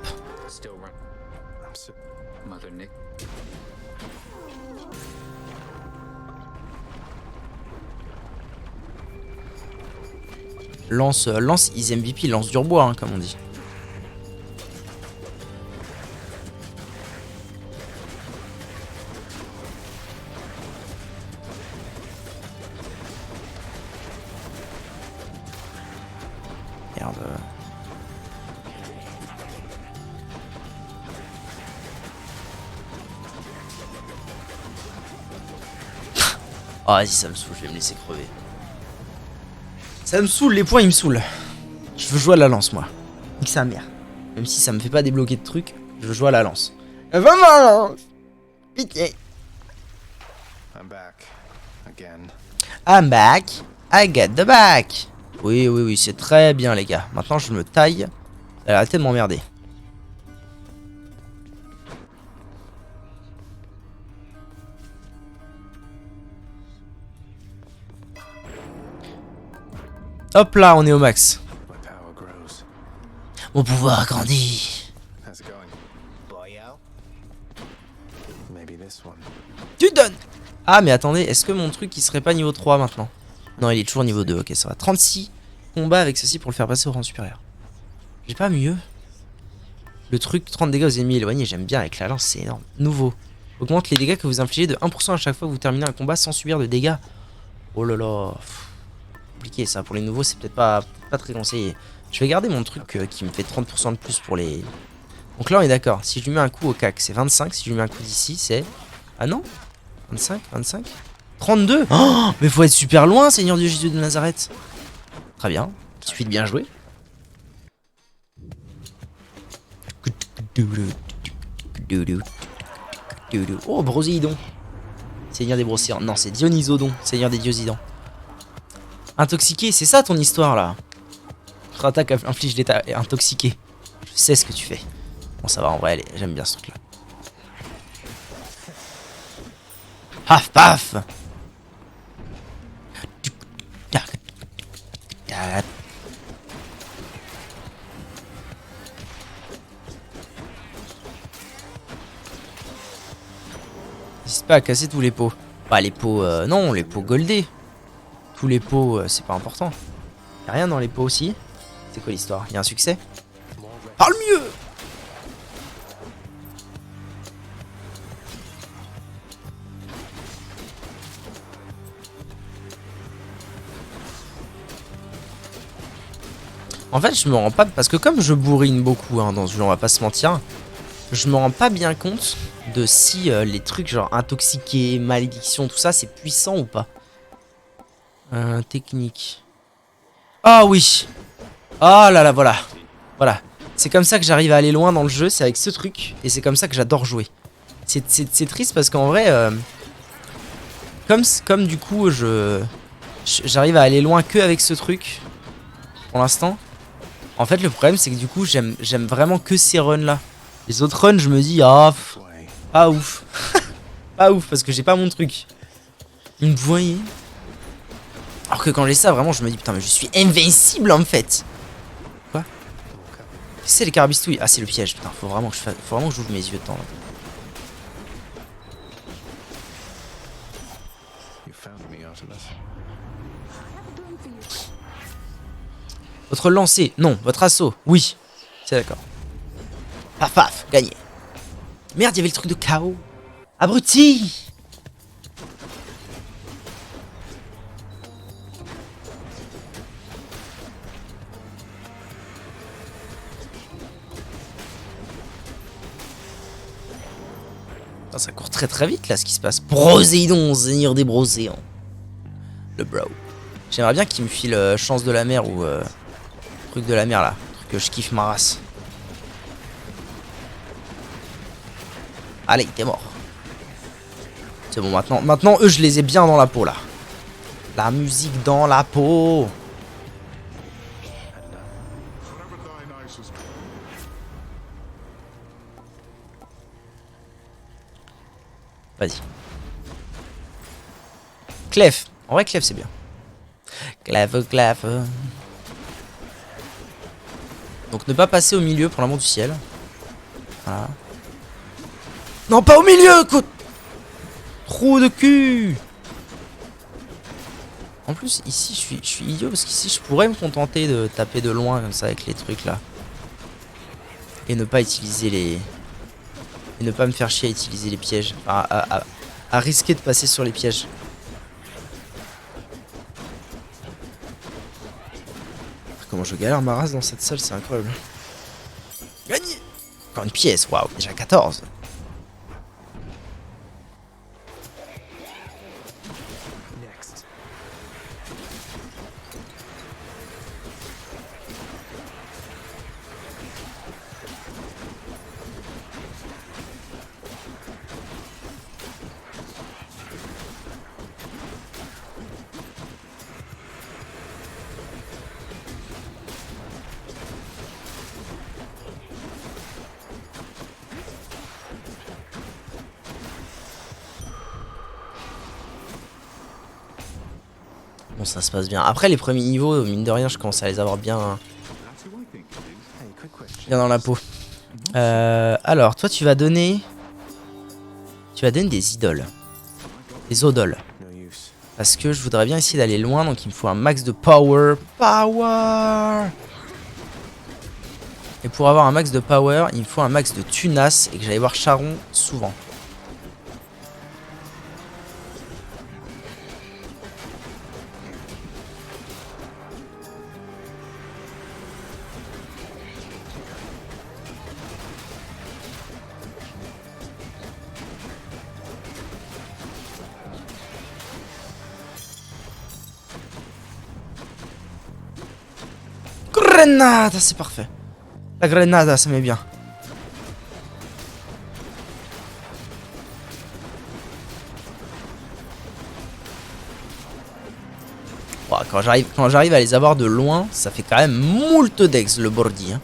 S6: Still run.
S5: I'm so
S6: Mother Nick.
S1: Lance Easy MVP, lance du rebois, hein, comme on dit. Merde. Oh, vas-y, ça me saoule, je vais me laisser crever. Ça me saoule, les points ils me saoulent. Je veux jouer à la lance, moi. Nique sa mère. Même si ça me fait pas débloquer de trucs, je veux jouer à la lance. Vraiment, pitié.
S5: I'm back again.
S1: I'm back. I get the back. Oui, oui, oui, c'est très bien, les gars. Maintenant, je me taille. Arrêtez de m'emmerder. Hop là, on est au max.
S5: My power grows.
S1: Mon pouvoir grandit.
S5: How's it going? Boyo? Maybe this one.
S1: Tu donnes. Ah, mais attendez, est-ce que mon truc il serait pas niveau 3 maintenant? Non, il est toujours niveau 2, ok, ça va. 36 combats avec ceci pour le faire passer au rang supérieur. J'ai pas mieux. Le truc, 30 dégâts aux ennemis éloignés, j'aime bien avec la lance, c'est énorme. Nouveau. Augmente les dégâts que vous infligez de 1% à chaque fois que vous terminez un combat sans subir de dégâts. Oh là là. Compliqué ça, pour les nouveaux, c'est peut-être pas très conseillé. Je vais garder mon truc qui me fait 30% de plus pour les... Donc là, on est d'accord. Si je lui mets un coup au cac, c'est 25. Si je lui mets un coup d'ici, c'est... Ah non 25, 25 32. Oh, mais faut être super loin, Seigneur Dieu Jésus de Nazareth. Très bien. Il suffit de bien jouer. Oh, Broséidon. Seigneur des Brocéans. Non, c'est Dionysodon. Seigneur des Diosidons. Intoxiqué, c'est ça ton histoire là. Votre attaque inflige l'état intoxiqué. Je sais ce que tu fais. Bon, ça va en vrai, j'aime bien ce truc là. Paf paf. N'hésite pas à casser tous les pots. Bah les pots, non, les pots goldés. Tous les pots, c'est pas important. Y'a rien dans les pots aussi. C'est quoi l'histoire? Y'a un succès? Parle mieux! En fait, je me rends pas... Parce que comme je bourrine beaucoup dans ce jeu, on va pas se mentir, je me rends pas bien compte de si les trucs genre intoxiqués, malédiction, tout ça, c'est puissant ou pas. Technique. Ah oui. Ah là là, voilà. Voilà. C'est comme ça que j'arrive à aller loin dans le jeu, c'est avec ce truc. Et c'est comme ça que j'adore jouer. C'est triste parce qu'en vrai... Comme du coup, j'arrive à aller loin que avec ce truc. Pour l'instant. En fait, le problème, c'est que du coup, j'aime vraiment que ces runs-là. Les autres runs, je me dis, ah, pas ouf. Pas ouf, parce que j'ai pas mon truc. Une voyée. Alors que quand j'ai ça, vraiment, je me dis, putain, mais je suis invincible, en fait. Quoi? C'est les carabistouilles. Ah, c'est le piège, putain. Faut vraiment que j'ouvre mes yeux de temps. Là. Votre lancer, non. Votre assaut, oui. C'est d'accord. Paf paf, gagné. Merde, il y avait le truc de chaos. Abruti. Ah, ça court très très vite là ce qui se passe. Broséidon, seigneur des Brocéans. Le bro. J'aimerais bien qu'il me file chance de la mer ou truc de la mer là. Truc que je kiffe ma race. Allez, t'es mort. C'est bon, maintenant eux je les ai bien dans la peau là. La musique dans la peau. Vas-y. Clef. En vrai, Clef, c'est bien. Clef. Donc, ne pas passer au milieu, pour l'amour du ciel. Voilà. Non, pas au milieu, écoute. Trou de cul. En plus, ici, je suis idiot parce qu'ici, je pourrais me contenter de taper de loin comme ça avec les trucs là. Et ne pas utiliser les... Et ne pas me faire chier à utiliser les pièges. À risquer de passer sur les pièges. Comment je galère ma race dans cette salle, c'est incroyable. Gagné. Encore une pièce, waouh, déjà 14.
S5: Next.
S1: Bon, ça se passe bien. Après, les premiers niveaux, mine de rien, je commence à les avoir bien,
S5: Hey, quick question.
S1: bien dans la peau. Alors, toi, tu vas donner... Tu vas donner des idoles. Des odoles.
S5: No use.
S1: Parce que je voudrais bien essayer d'aller loin, donc il me faut un max de power. Power! Et pour avoir un max de power, il me faut un max de tunas et que j'aille voir Charon souvent. Grenade, c'est parfait. La grenade, ça met bien. Ouah, quand j'arrive à les avoir de loin, ça fait quand même moult dex le bordi. Hein.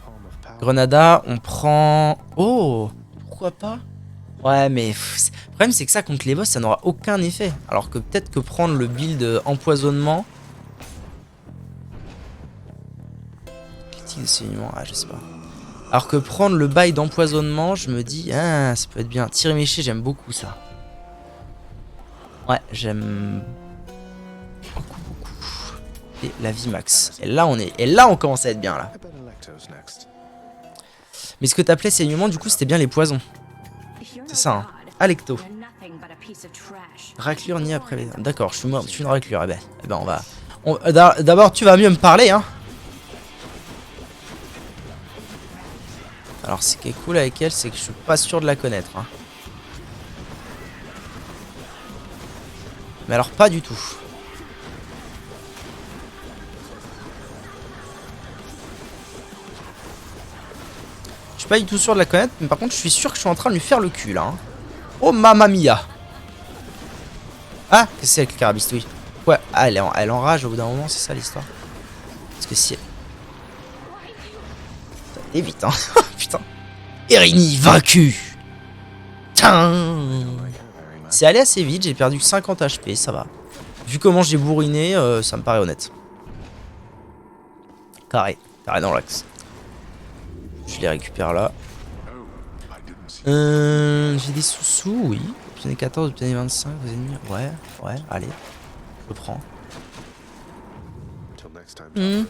S5: Palm of power.
S1: Grenada, on prend... Oh, pourquoi pas? Ouais, mais le problème c'est que ça contre les boss, ça n'aura aucun effet. Alors que peut-être que prendre le build empoisonnement... Critique de saignement, ah je sais pas. Alors que prendre le bail d'empoisonnement, je me dis, ah, ça peut être bien. Tir éméché, j'aime beaucoup ça. Ouais, j'aime beaucoup. Et la vie max. Et là on commence à être bien là.
S5: I bet Electo's next.
S1: Mais ce que t'appelais saignement, du coup, c'était bien les poisons. C'est ça, hein. Alecto. Raclure ni après les... D'accord, je suis une raclure. Eh ben on va... D'abord, tu vas mieux me parler, hein. Alors, ce qui est cool avec elle, c'est que je suis pas sûr de la connaître. Hein. Mais alors, pas du tout. Je suis pas du tout sûr de la connaître, mais par contre, je suis sûr que je suis en train de lui faire le cul, là. Hein. Oh, mamma mia. Ah, qu'est-ce que c'est avec le carabistouille? Ouais, ah, elle enrage au bout d'un moment, c'est ça l'histoire. Parce que si... Et vite, hein. Putain. Erini vaincu. C'est allé assez vite, j'ai perdu 50 HP, ça va. Vu comment j'ai bourriné, ça me paraît honnête. Carré dans l'axe. Je les récupère là. J'ai des sous-sous, oui. Obtenez 14, obtenez 25, vos ennemis. Ouais, allez. Je prends.
S5: Until next time.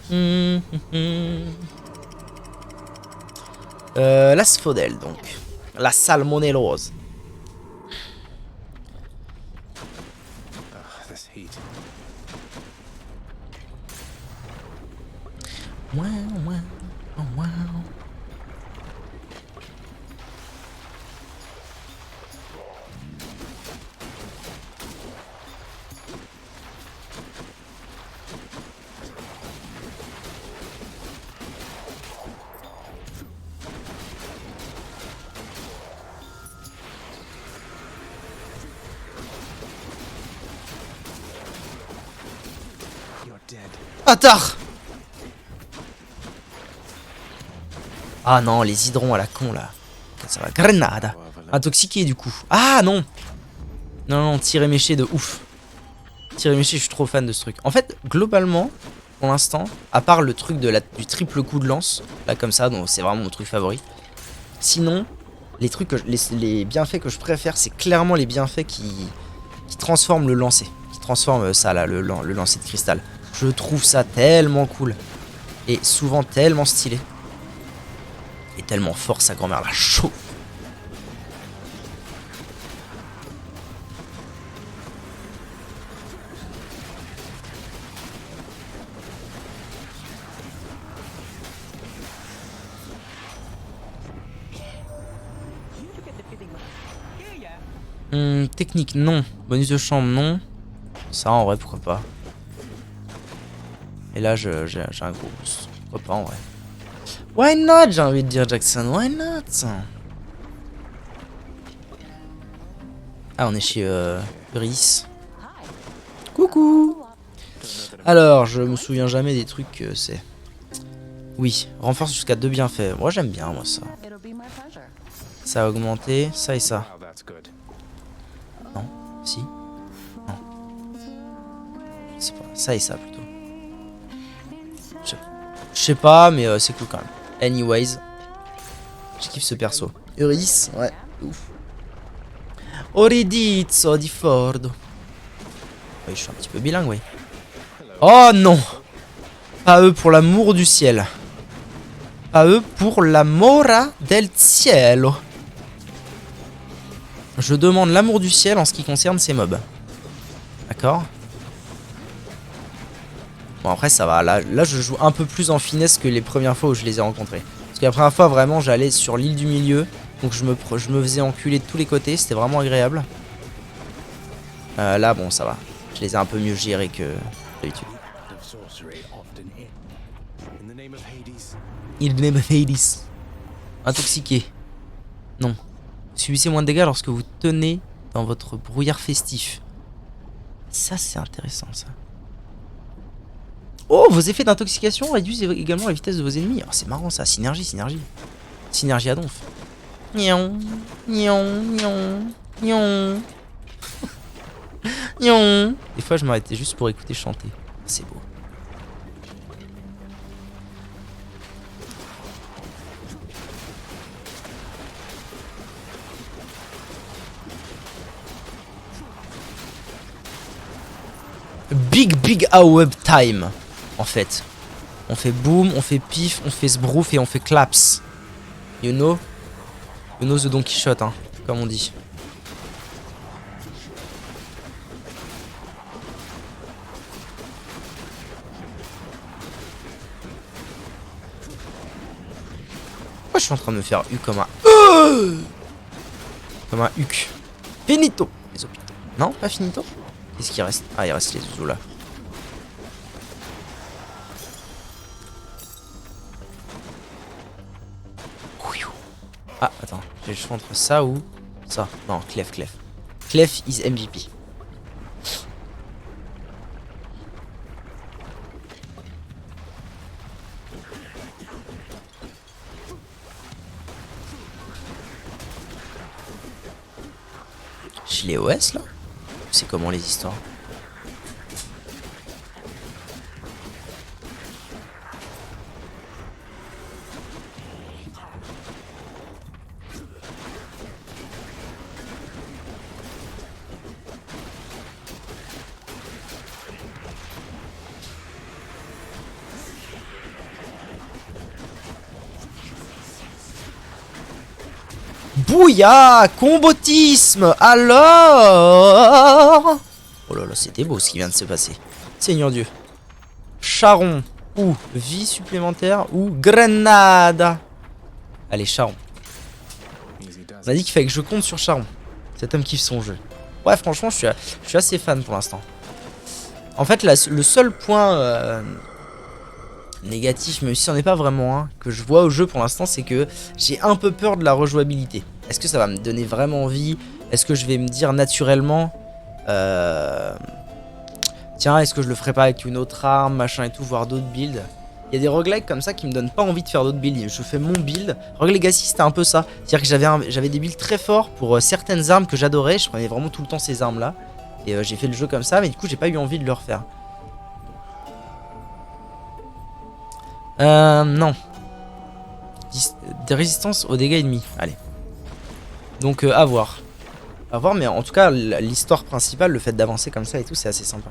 S1: L'asphodèle donc. La salmonellose.
S5: This heat.
S1: Wow.
S5: You're dead.
S1: Bâtard. Ah non, les hydrons à la con là. ça va. Grenade. Intoxiqué du coup. Ah non. Non, tir éméché de ouf. Tir éméché, je suis trop fan de ce truc. En fait, globalement, pour l'instant, à part le truc du triple coup de lance, là comme ça, donc c'est vraiment mon truc favori. Sinon, les trucs les bienfaits que je préfère, c'est clairement les bienfaits qui transforment le lancer. Qui transforment ça là, le lancer de cristal. Je trouve ça tellement cool. Et souvent tellement stylé. Et tellement fort, sa grand-mère la chaud. Technique, non. Bonus de chambre, non. Ça, en vrai, pourquoi pas. Et là, j'ai un gros boost. Pourquoi pas, en vrai. Why not, j'ai envie de dire, Jackson. Why not? Ah, on est chez Uris. Coucou. Alors, je me souviens jamais des trucs que c'est. Oui, renforce jusqu'à 2 bienfaits. Moi, j'aime bien, moi, ça. Ça a augmenté, ça et ça. Non, si. Non. Je sais pas, ça et ça plutôt. Je sais pas, mais c'est cool quand même. Anyways, je kiffe ce perso. Uris, ouais, ouf. Oridizzo di Fordo. Oui, je suis un petit peu bilingue, oui. Oh non! Pas eux pour l'amour du ciel. Pas eux pour l'amora del cielo. Je demande l'amour du ciel en ce qui concerne ces mobs. D'accord? Bon après ça va, là je joue un peu plus en finesse que les premières fois où je les ai rencontrés. Parce que la première fois vraiment j'allais sur l'île du milieu. Donc je me faisais enculer de tous les côtés, c'était vraiment agréable. Là bon ça va. Je les ai un peu mieux gérés que d'habitude. Il name of Hades. Intoxiqué. Non. Subissez moins de dégâts lorsque vous tenez dans votre brouillard festif. Ça c'est intéressant ça. Oh, vos effets d'intoxication réduisent également la vitesse de vos ennemis. Oh, c'est marrant ça, synergie. Synergie à donf. Nion, nion, nion, nion. Nion. Des fois je m'arrêtais juste pour écouter chanter. C'est beau. Big AOE time. En fait, on fait boom, on fait pif, on fait sbrouf et on fait claps. You know the Don Quichotte, hein, comme on dit. Pourquoi je suis en train de me faire U comme un... Comme un huc. Finito. Les hôpitaux. Non, pas finito. Qu'est-ce qu'il reste? Ah, il reste les ouzous là. Ah, attends, j'ai le choix entre ça ou ça. Non, Clef. Clef is MVP. Chez les OS là? C'est comment les histoires? Bouya, combotisme. Alors, oh là là, c'était beau ce qui vient de se passer. Seigneur Dieu. Charon ou vie supplémentaire ou grenade. Allez, Charon. On a dit qu'il fallait que je compte sur Charon. Cet homme kiffe son jeu. Ouais, franchement, je suis assez fan pour l'instant. En fait, le seul point négatif, même si c'en est pas vraiment un, que je vois au jeu pour l'instant, c'est que j'ai un peu peur de la rejouabilité. Est-ce que ça va me donner vraiment envie? Est-ce que je vais me dire naturellement tiens, est-ce que je le ferai pas avec une autre arme, machin et tout, voire d'autres builds? Il y a des roguelikes comme ça qui me donnent pas envie de faire d'autres builds. Je fais mon build. Rogue Legacy c'était un peu ça. C'est-à-dire que j'avais des builds très forts pour certaines armes que j'adorais. Je prenais vraiment tout le temps ces armes là. Et j'ai fait le jeu comme ça, mais du coup j'ai pas eu envie de le refaire. Non. Des résistances aux dégâts ennemis. Allez. Donc à voir. À voir, mais en tout cas l'histoire principale, le fait d'avancer comme ça et tout, c'est assez sympa.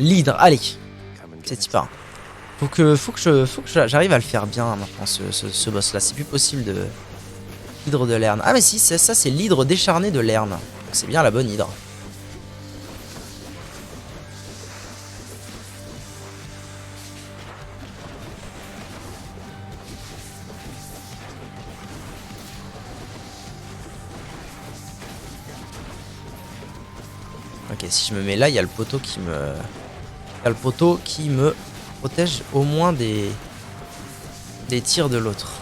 S1: L'hydre, allez. C'est type. Faut que j'arrive à le faire bien maintenant ce boss là. C'est plus possible de l'hydre de Lerne. Ah mais si, ça c'est l'hydre décharné de Lerne. C'est bien la bonne hydre. Ok, si je me mets là, il y a le poteau qui me... Il y a le poteau qui me protège au moins des tirs de l'autre.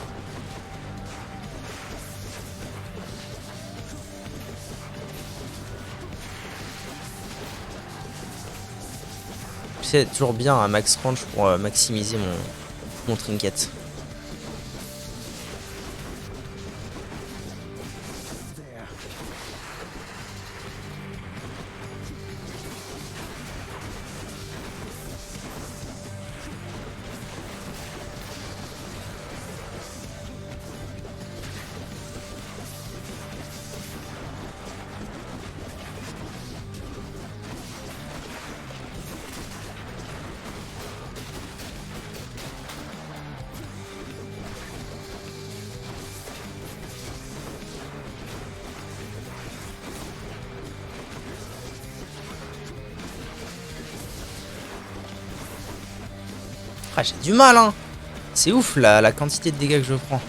S1: C'est toujours bien un max range pour maximiser mon trinket. Ah, j'ai du mal, hein. C'est ouf la quantité de dégâts que je prends.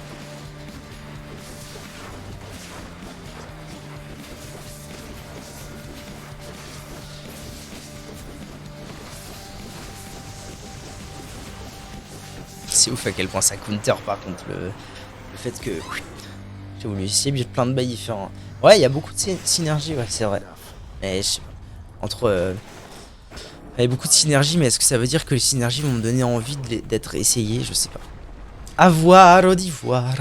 S1: C'est ouf à quel point ça counter par contre le fait que j'ai voulu essayer plein de bails différents. Ouais, il y a beaucoup de synergie, ouais, c'est vrai. Mais je sais pas. Entre il y a beaucoup de synergie, mais est-ce que ça veut dire que les synergies vont me donner envie d'être essayées? Je sais pas. À voir, au d'Ivoire.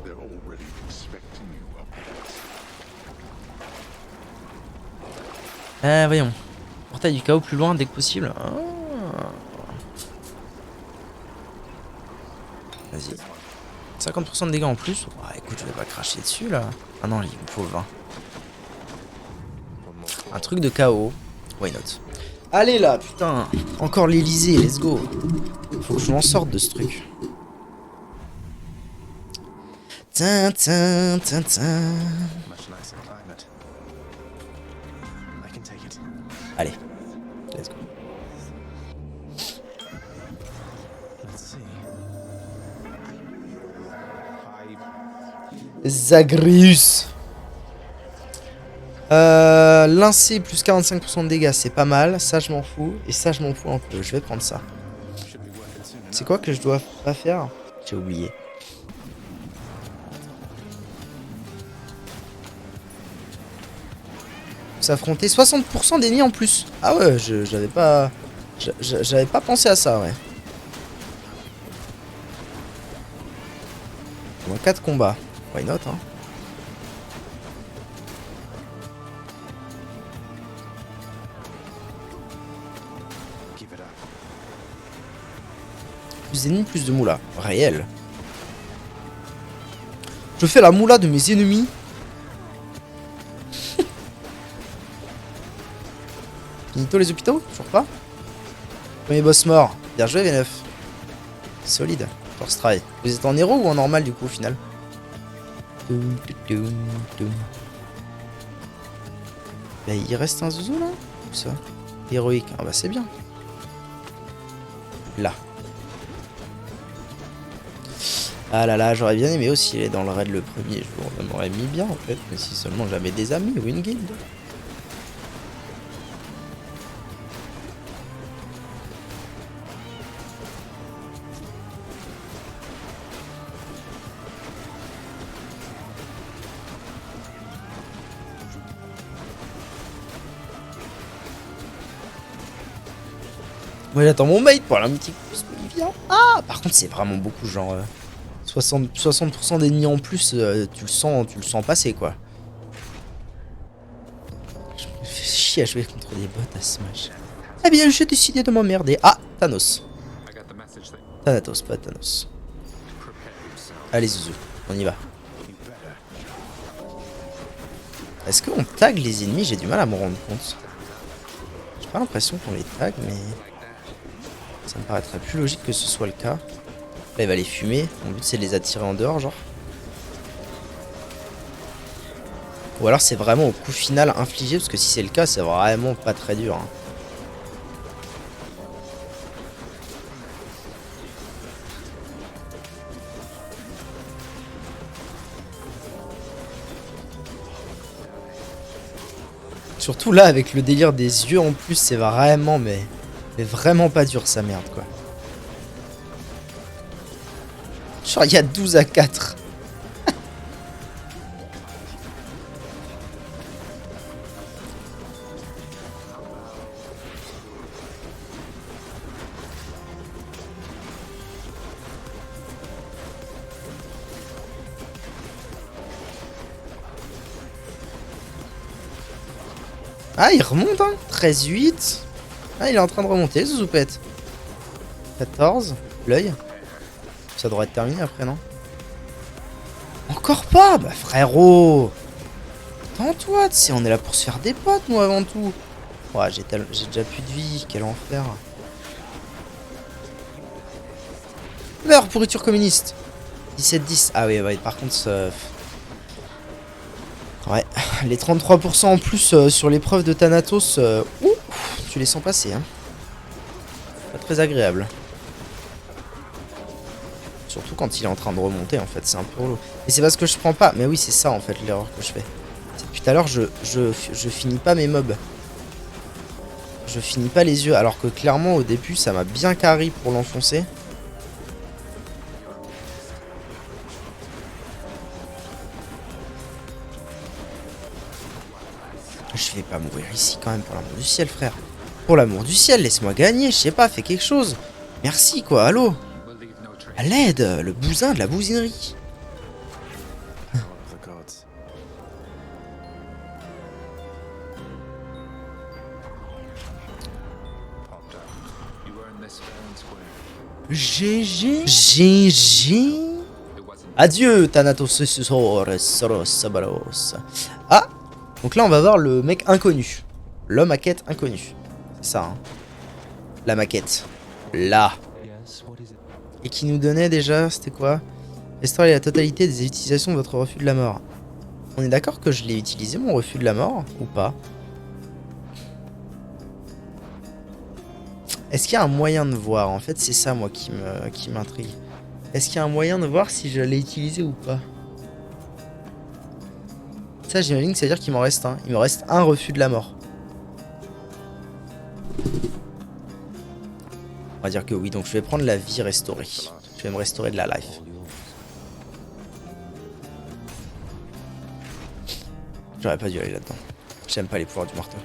S3: They're already expecting you up.
S1: Voyons. Portail du chaos plus loin dès que possible. Ah. Vas-y. 50% de dégâts en plus. Ouais, écoute, je vais pas cracher dessus là. Ah non, il me faut 20. Un truc de chaos. Why not? Allez là, putain. Encore l'Elysée, let's go. Faut que je m'en sorte de ce truc. Tintin, tintin.
S5: Much nicer climate. I can take it.
S1: Allez, let's go.
S5: Let's see.
S1: Zagreus. Lincé plus 45% de dégâts, c'est pas mal. Ça, je m'en fous. Et ça, je m'en fous un peu. Je vais prendre ça. C'est quoi que je dois pas faire? J'ai oublié. S'affronter 60% d'ennemis en plus. Ah ouais, j'avais pas... J'avais pas pensé à ça, ouais. Bon, 4 combats. Why not, hein. Plus d'ennemis, plus de moula. Réel. Je fais la moula de mes ennemis. Finito les hôpitaux? Toujours pas. Premier boss mort. Bien joué V9. Solide. Force try. Vous êtes en héros ou en normal du coup au final? Bah, il reste un zouzou là? Où ça? Héroïque. Ah bah c'est bien. Là. Ah là là, j'aurais bien aimé aussi aller dans le raid le premier jour. Ça m'aurait mis bien en fait. Mais si seulement j'avais des amis ou une guilde. Moi j'attends mon mate pour la mythique plus, mais il vient. Ah, par contre c'est vraiment beaucoup, genre 60% d'ennemis en plus, tu le sens passer quoi. Je me fais chier à jouer contre des bots à Smash. Eh bien j'ai décidé de m'emmerder. Ah, Thanos.
S6: I got the message that
S1: Thanatos, pas Thanos.
S6: prepare yourself.
S1: Allez Zuzu, on y va. Est-ce qu'on tag les ennemis? J'ai du mal à me rendre compte. J'ai pas l'impression qu'on les tag, mais ça me paraîtrait plus logique que ce soit le cas. Là, il va les fumer. Mon but, c'est de les attirer en dehors, genre. Ou alors, c'est vraiment au coup final infligé, parce que si c'est le cas, c'est vraiment pas très dur. Hein. Surtout là, avec le délire des yeux en plus, c'est vraiment, mais vraiment pas dur, sa merde, quoi. Genre, il y a 12 à 4. Ah, il remonte, hein. 13-8. Ah, il est en train de remonter, ce zoupette. 14. L'œil. Ça devrait être terminé après, non? Encore pas? Bah, frérot. Attends-toi, tu sais, on est là pour se faire des potes, nous, avant tout. Ouais, j'ai déjà plus de vie. Quel enfer. Meurs, pourriture communiste. 17-10. Ah oui, ouais, par contre, ça... Ouais, les 33% en plus sur l'épreuve de Thanatos, tu les sens passer, hein. Pas très agréable. Surtout quand il est en train de remonter, en fait, c'est un peu relou. Et c'est parce que je prends pas, mais oui, c'est ça, en fait, l'erreur que je fais. Depuis tout à l'heure, je finis pas mes mobs. Je finis pas les yeux, alors que clairement, au début, ça m'a bien carry pour l'enfoncer. Je vais pas mourir ici quand même, pour l'amour du ciel, frère. Pour l'amour du ciel, laisse-moi gagner, je sais pas, fais quelque chose. Merci, quoi, allô.
S6: We'll leave no trace.
S1: À l'aide, le bousin de la bousinerie.
S5: Power of the gods.
S6: Popped out. You earned this fair and square.
S1: GG. GG.
S6: It wasn't
S1: Adieu, Thanatos Soros Sabaros. Ah, donc là on va voir le mec inconnu. L'homme à quête inconnu. C'est ça, hein. La maquette. Là. Et qui nous donnait déjà, c'était quoi? Restaurer la totalité des utilisations de votre refus de la mort. On est d'accord que je l'ai utilisé, mon refus de la mort, ou pas? Est-ce qu'il y a un moyen de voir? En fait, c'est ça, moi, qui m'intrigue. Est-ce qu'il y a un moyen de voir si je l'ai utilisé ou pas? Ça, j'imagine que ça veut dire qu'il m'en reste un. Il me reste un refus de la mort. On va dire que oui, donc je vais prendre la vie restaurée. Je vais me restaurer de la life. J'aurais pas dû aller là-dedans. J'aime pas les pouvoirs du marteau.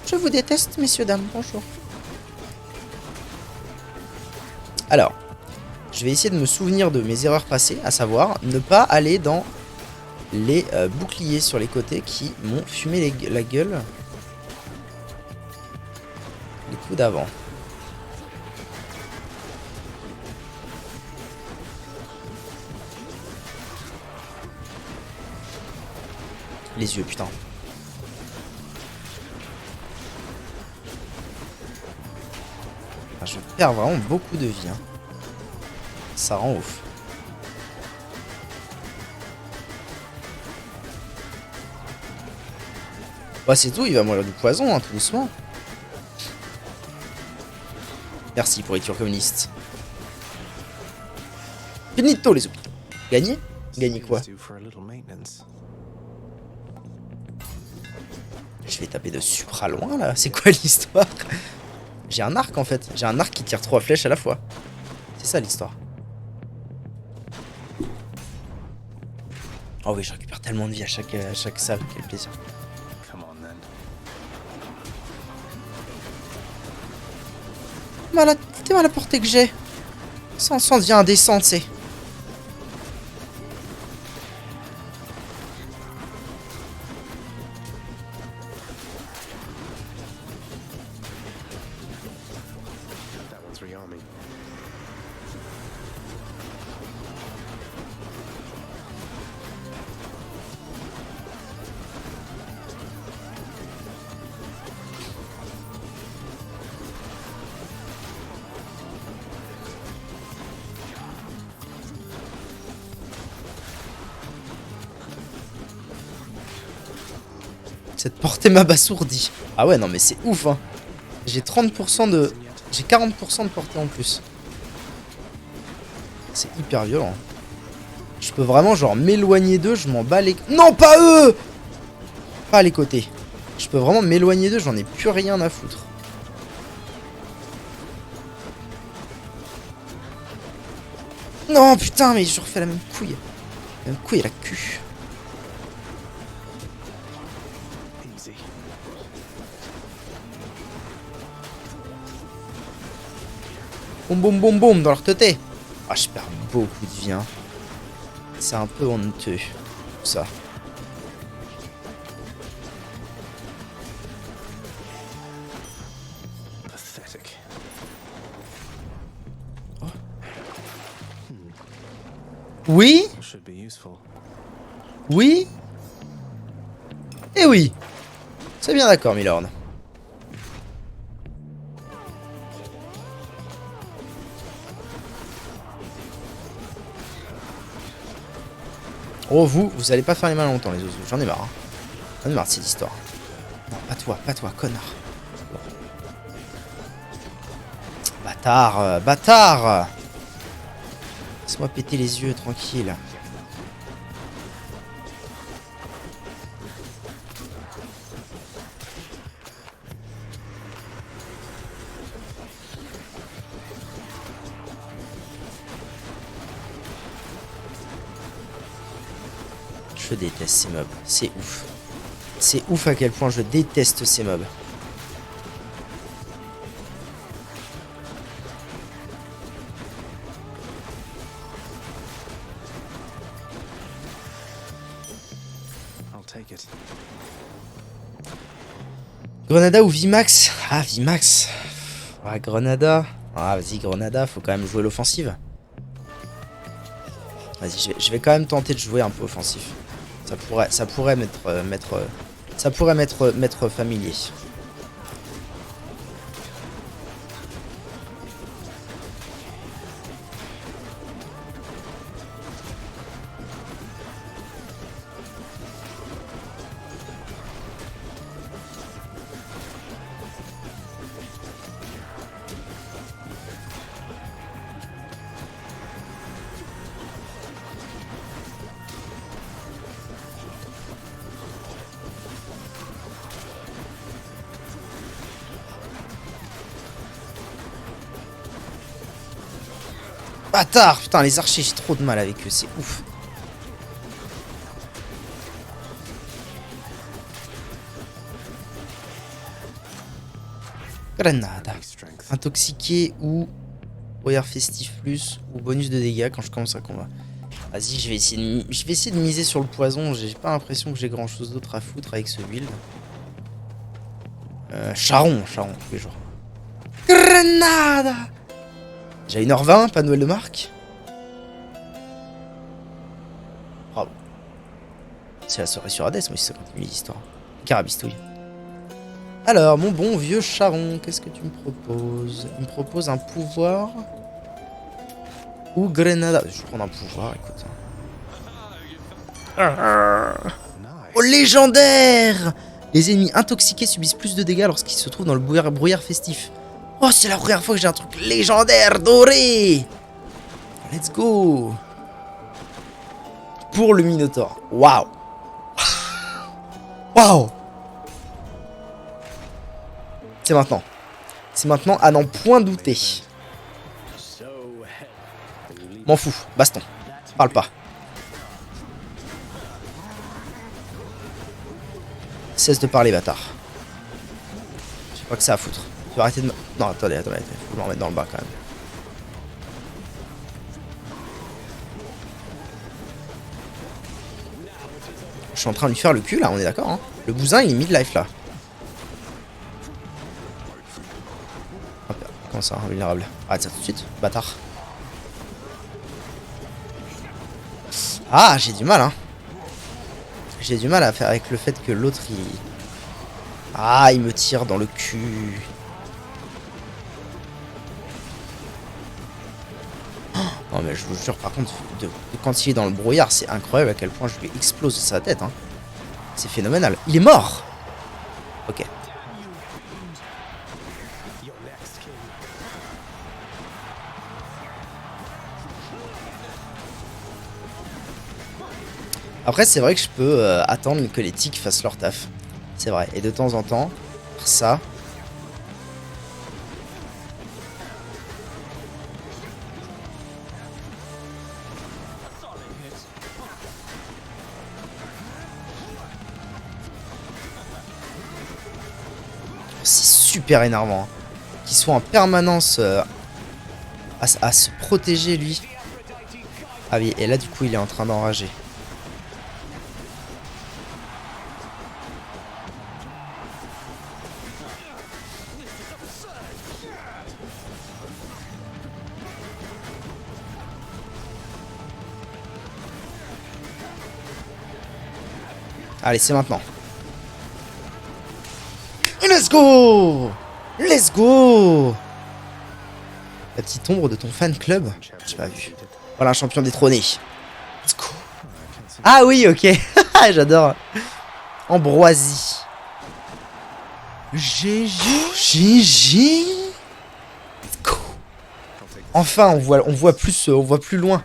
S1: Je vous déteste, messieurs, dames. Bonjour. Alors, je vais essayer de me souvenir de mes erreurs passées, à savoir ne pas aller dans les boucliers sur les côtés qui m'ont fumé la gueule les coups d'avant. Les yeux, putain. Je perds vraiment beaucoup de vie. Hein. Ça rend ouf. Bah c'est tout, il va mourir du poison, hein, tout doucement. Merci pour les communiste. Finito les hôpitaux. Gagné? Gagné quoi? Je vais taper de supra loin là, c'est quoi l'histoire? J'ai un arc en fait, j'ai un arc qui tire 3 flèches à la fois. C'est ça l'histoire. Oh oui, je récupère tellement de vie à chaque salle, quel plaisir.
S5: Come on then.
S1: T'es mal à la portée que j'ai. Ça devient indécent, tu sais.
S5: That one's rearming.
S1: Cette portée m'abasourdit. Ah ouais, non mais c'est ouf, hein. J'ai 30% de... J'ai 40% de portée en plus. C'est hyper violent. Je peux vraiment genre m'éloigner d'eux, je m'en bats les... Non, pas eux! Pas les côtés. Je peux vraiment m'éloigner d'eux, j'en ai plus rien à foutre. Non, putain, mais je refais la même couille. La même couille à la cul.
S5: Easy.
S1: Boum boum boum boum dans leur teuté. Ah, je perds beaucoup de vie, hein. C'est un peu honteux, tout ça.
S5: Pathetic.
S1: Oui?
S5: Should be useful.
S1: Oui? Et oui. C'est bien d'accord, Milord. Oh, vous allez pas faire les malins longtemps, les oiseaux. J'en ai marre. Hein. J'en ai marre de cette histoire. Non, pas toi, connard. Bâtard, bâtard! Laisse-moi péter les yeux, tranquille. Je déteste ces mobs, c'est ouf. C'est ouf à quel point je déteste ces mobs.
S5: I'll take it.
S1: Grenada ou Vimax? Ah, Vimax. Ah, Grenada. Ah, vas-y, Grenada, faut quand même jouer l'offensive. Vas-y, je vais quand même tenter de jouer un peu offensif. Ça pourrait m'être familier. Bâtard! Putain, les archers, j'ai trop de mal avec eux, c'est ouf. Grenade. Intoxiqué ou Warrior Festif plus ou bonus de dégâts quand je commence à combat. Vas-y, je vais essayer de miser sur le poison. J'ai pas l'impression que j'ai grand chose d'autre à foutre avec ce build. Charron tous les jours. Grenade! J'ai 1h20, pas Noël de Marc. Bravo. C'est la soirée sur Hades, moi, si ça continue l'histoire. Carabistouille. Alors, mon bon vieux Charon, qu'est-ce que tu me proposes? Il me propose un pouvoir ou Grenada. Je vais prendre un pouvoir, écoute. Oh, légendaire! Les ennemis intoxiqués subissent plus de dégâts lorsqu'ils se trouvent dans le brouillard festif. Oh, c'est la première fois que j'ai un truc légendaire doré! Let's go! Pour le Minotaur. Waouh! Waouh! C'est maintenant. C'est maintenant à n'en point douter. M'en fous. Baston. Parle pas. Cesse de parler, bâtard. Je sais pas que ça à foutre. Tu vas arrêter de me... Non, attendez. Faut me remettre dans le bas, quand même. Je suis en train de lui faire le cul, là, on est d'accord, hein. Le bousin, il est mid-life, là. Hop, comment ça, vulnérable? Arrête ça tout de suite, bâtard. Ah, j'ai du mal, hein. J'ai du mal à faire avec le fait que l'autre, il... Ah, il me tire dans le cul. Non, mais je vous jure, par contre, quand il est dans le brouillard, c'est incroyable à quel point je lui explose de sa tête, hein. C'est phénoménal. Il est mort. Ok. Après, c'est vrai que je peux attendre que les tics fassent leur taf. C'est vrai. Et de temps en temps, faire ça. C'est super énervant. Hein. Qu'il soit en permanence à se protéger, lui. Ah oui, et là, du coup, il est en train d'enrager. Allez, c'est maintenant. Et let's go! Let's go! La petite ombre de ton fan club? J'ai pas vu. Voilà un champion détrôné. Let's go. Ah oui, ok. J'adore. Ambroisie. GG. GG. Let's go. Enfin, on voit plus loin.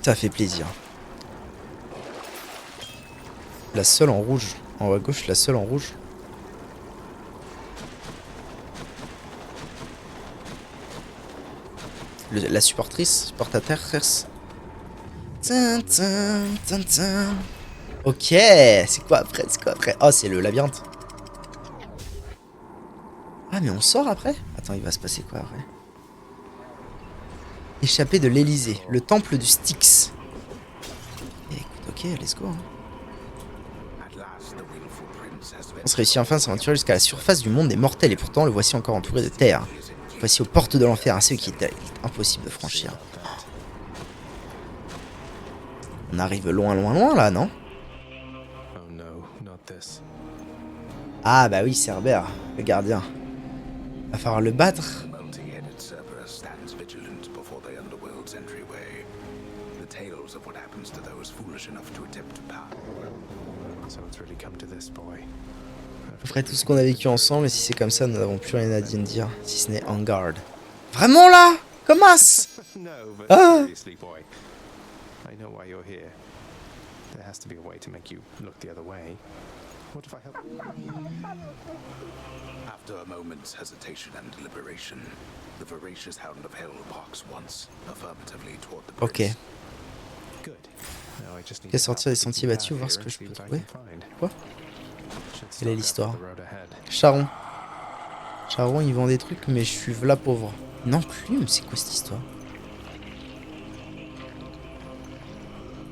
S1: Ça fait plaisir. La seule en rouge. En haut à gauche, la seule en rouge. La supportatrice. Ok, c'est quoi après? Oh, c'est le labyrinthe. Ah, mais on sort après? Attends, il va se passer quoi après? Échappée de l'Elysée, le temple du Styx. Écoute, ok, let's go. Hein. On se réussit enfin à s'aventurer jusqu'à la surface du monde des mortels et pourtant le voici encore entouré de terre. Voici aux portes de l'enfer, un seuil qui est impossible de franchir. On arrive loin là, non? Ah bah oui, Cerbère, le gardien. Va falloir le battre. On ferait tout ce qu'on a vécu ensemble et si c'est comme ça, nous n'avons plus rien à dire, si ce n'est en garde. Vraiment là? Comment? Ah!
S3: After a moment's hesitation and deliberation, the voracious hound of hell barks once, affirmatively toward the
S1: Ok.
S3: prince.
S1: Je vais sortir des sentiers battus, voir ce que je peux trouver. Quoi? Quelle est l'histoire? Charon. Charon, il vend des trucs, mais je suis la pauvre. Non, plume, c'est quoi cette histoire? De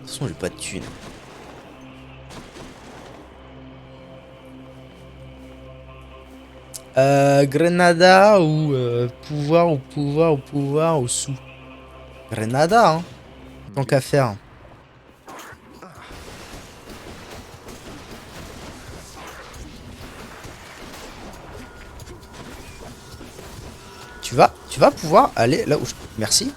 S1: toute façon, j'ai pas de thunes. Grenada ou pouvoir ou sous. Grenada, hein. Tant qu'à faire. Tu vas pouvoir aller là où je peux. Merci.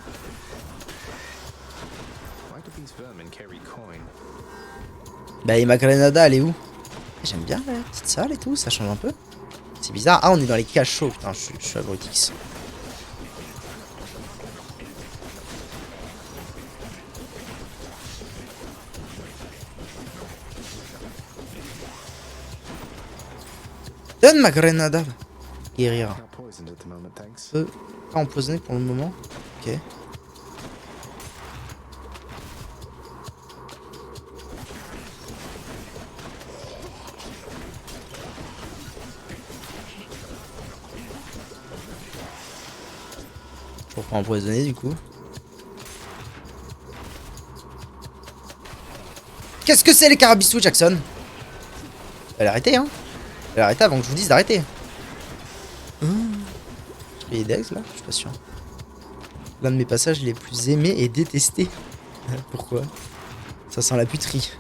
S1: Bah et ma Grenada elle est où? J'aime bien la petite salle et tout, ça change un peu. C'est bizarre. Ah, on est dans les cachots. Putain, je suis abrutix. Donne ma Grenada. Guérir. Pas empoisonné pour le moment. Ok. Toujours pas empoisonné du coup. Qu'est-ce que c'est les carabistous, Jackson? Elle a arrêté, hein? Elle a arrêté avant que je vous dise d'arrêter. Je paye Dex là? Je suis pas sûr. L'un de mes passages les plus aimés et détestés. Pourquoi? Ça sent la puterie.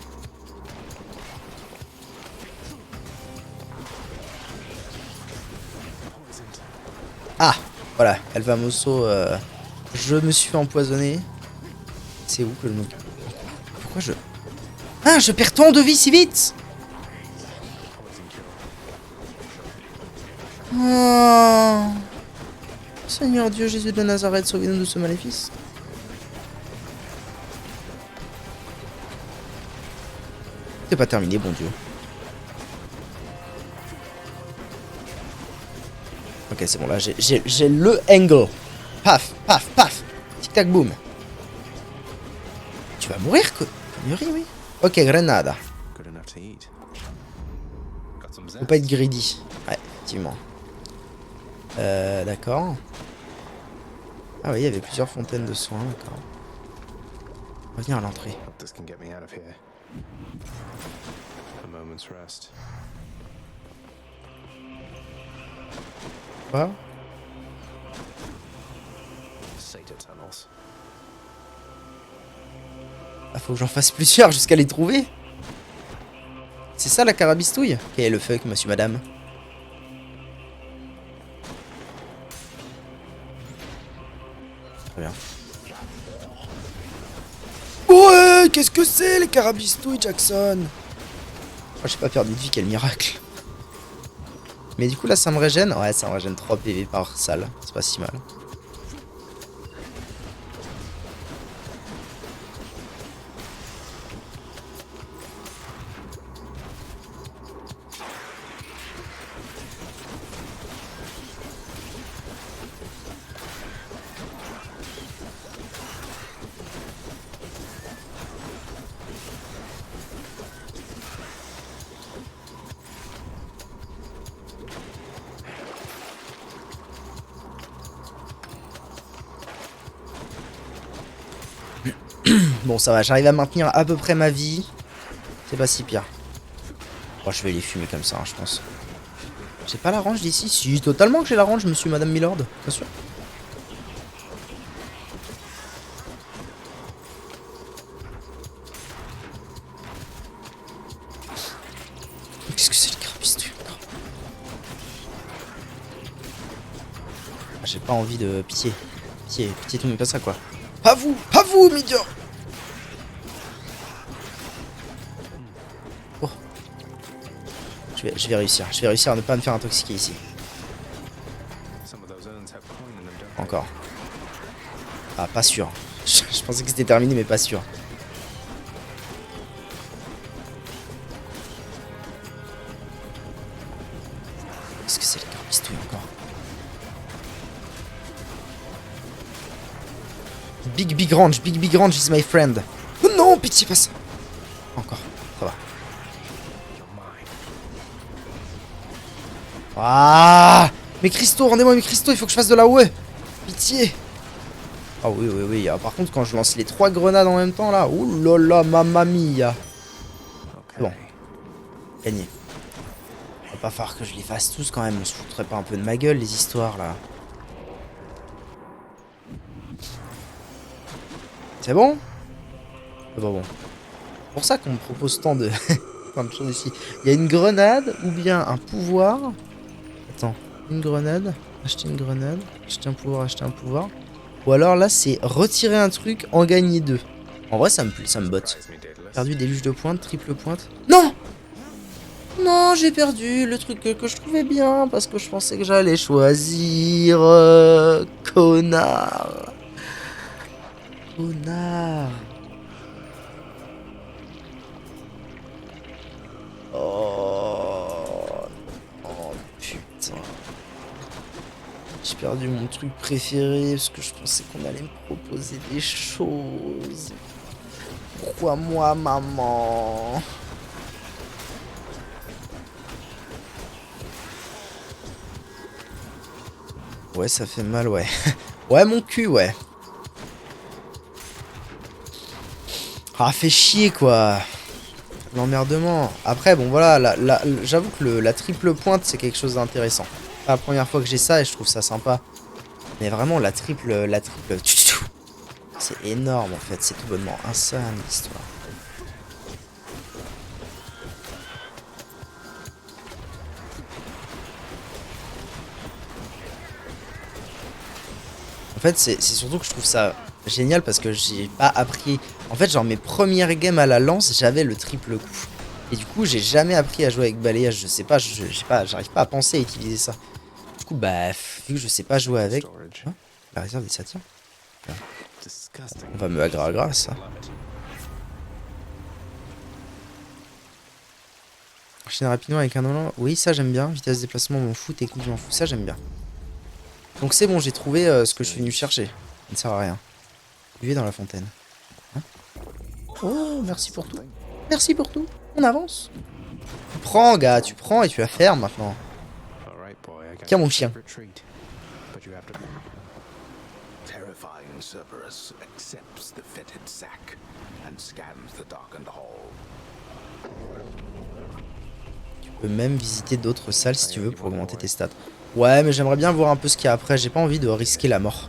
S1: Ah! Voilà, El Famoso, je me suis fait empoisonner. C'est où que le nom? Pourquoi je... Ah, je perds tant de vie si vite! Oh. Seigneur Dieu, Jésus de Nazareth, sauvez-nous de ce maléfice. C'est pas terminé, bon Dieu. Ok, c'est bon, là, j'ai le angle. Paf, paf, paf. Tic-tac, boum. Tu vas mourir, oui. Ok, grenade.
S5: Good enough to eat. Got some
S1: Faut
S5: zest.
S1: pas être greedy. Ouais, effectivement. D'accord. Ah oui, il y avait plusieurs fontaines de soins, d'accord. Revenir à l'entrée.
S5: Hope this can get me out of here. A moment's rest.
S1: Quoi?
S5: Satyr tunnels.
S1: Ah, faut que j'en fasse plusieurs jusqu'à les trouver. C'est ça la carabistouille? Quel est le fuck, monsieur, madame? Très bien. Ouais, qu'est-ce que c'est les carabistouilles, Jackson? Oh, j'ai pas perdu de vie, quel miracle. Mais du coup là ça me régène. Ouais, ça me régène 3 PV par salle. C'est pas si mal. Bon, ça va, j'arrive à maintenir à peu près ma vie. C'est pas si pire. Oh, je vais les fumer comme ça, hein, je pense. J'ai pas la range d'ici? Si, totalement que j'ai la range, monsieur, madame Milord. Bien sûr. Qu'est-ce que c'est le carabistouille? Ah, j'ai pas envie de... Pitié. Pitié, pitié, tout mais pas ça, quoi. Pas vous, Midian. Oh. Je vais réussir à ne pas me faire intoxiquer ici.
S5: Some of those urns have coin in them, don't they?
S1: Encore. Ah, pas sûr. Je pensais que c'était terminé, mais pas sûr. Qu'est-ce que c'est le carabistouille encore? Big range is my friend. Oh non, pitié, pas ça. Encore, ça va. Ah, mes cristaux, rendez-moi mes cristaux, il faut que je fasse de la OE. Pitié. Ah oui. Ah, par contre, quand je lance les 3 grenades en même temps, là, ouh là là, mamma mia.
S5: Okay.
S1: Bon. Gagné. Va pas falloir que je les fasse tous quand même, on se foutrait pas un peu de ma gueule, les histoires, là. C'est bon? C'est pas bon. C'est pour ça qu'on me propose tant de... tant de choses ici. Il y a une grenade ou bien un pouvoir. Attends, une grenade, acheter une grenade, acheter un pouvoir. Ou alors là, c'est retirer un truc, en gagner 2. En vrai, ça me botte.
S5: Surprise me, Daedalus.
S1: Perdu déluge de pointe, triple pointe. Non! Non, j'ai perdu le truc que je trouvais bien parce que je pensais que j'allais choisir... connard. Connard. Oh. Oh putain. J'ai perdu mon truc préféré parce que je pensais qu'on allait me proposer des choses. Pourquoi moi, maman? Ouais, ça fait mal, ouais. Ouais, mon cul, ouais. Ah, fait chier, quoi. L'emmerdement. Après, bon, voilà, j'avoue que la triple pointe, c'est quelque chose d'intéressant. C'est la première fois que j'ai ça et je trouve ça sympa. Mais vraiment, la triple... C'est énorme, en fait. C'est tout bonnement insane, l'histoire. En fait, c'est surtout que je trouve ça génial parce que j'ai pas appris... En fait, genre, mes premières games à la lance, j'avais le triple coup. Et du coup, j'ai jamais appris à jouer avec balayage. Je sais pas, j'arrive pas à penser à utiliser ça. Du coup, bah, vu que je sais pas jouer avec... Hein, la réserve des satyres. On va me agra ça. Enchaîner rapidement avec un volant. Oui, ça j'aime bien. Vitesse de déplacement, m'en fous. Technique, m'en fous. Ça j'aime bien. Donc c'est bon, j'ai trouvé ce que je suis venu chercher. Ça ne sert à rien. Buvez dans la fontaine. Hein, oh, merci pour tout. Merci pour tout. On avance. Tu prends, gars. Tu prends et tu la fermes maintenant. Tiens, mon chien.
S5: Terrifying Cerberus accepts the fetid sack and scans the darkened hall.
S1: Tu peux même visiter d'autres salles si tu veux pour augmenter tes stats. Ouais, mais j'aimerais bien voir un peu ce qu'il y a après. J'ai pas envie de risquer la mort.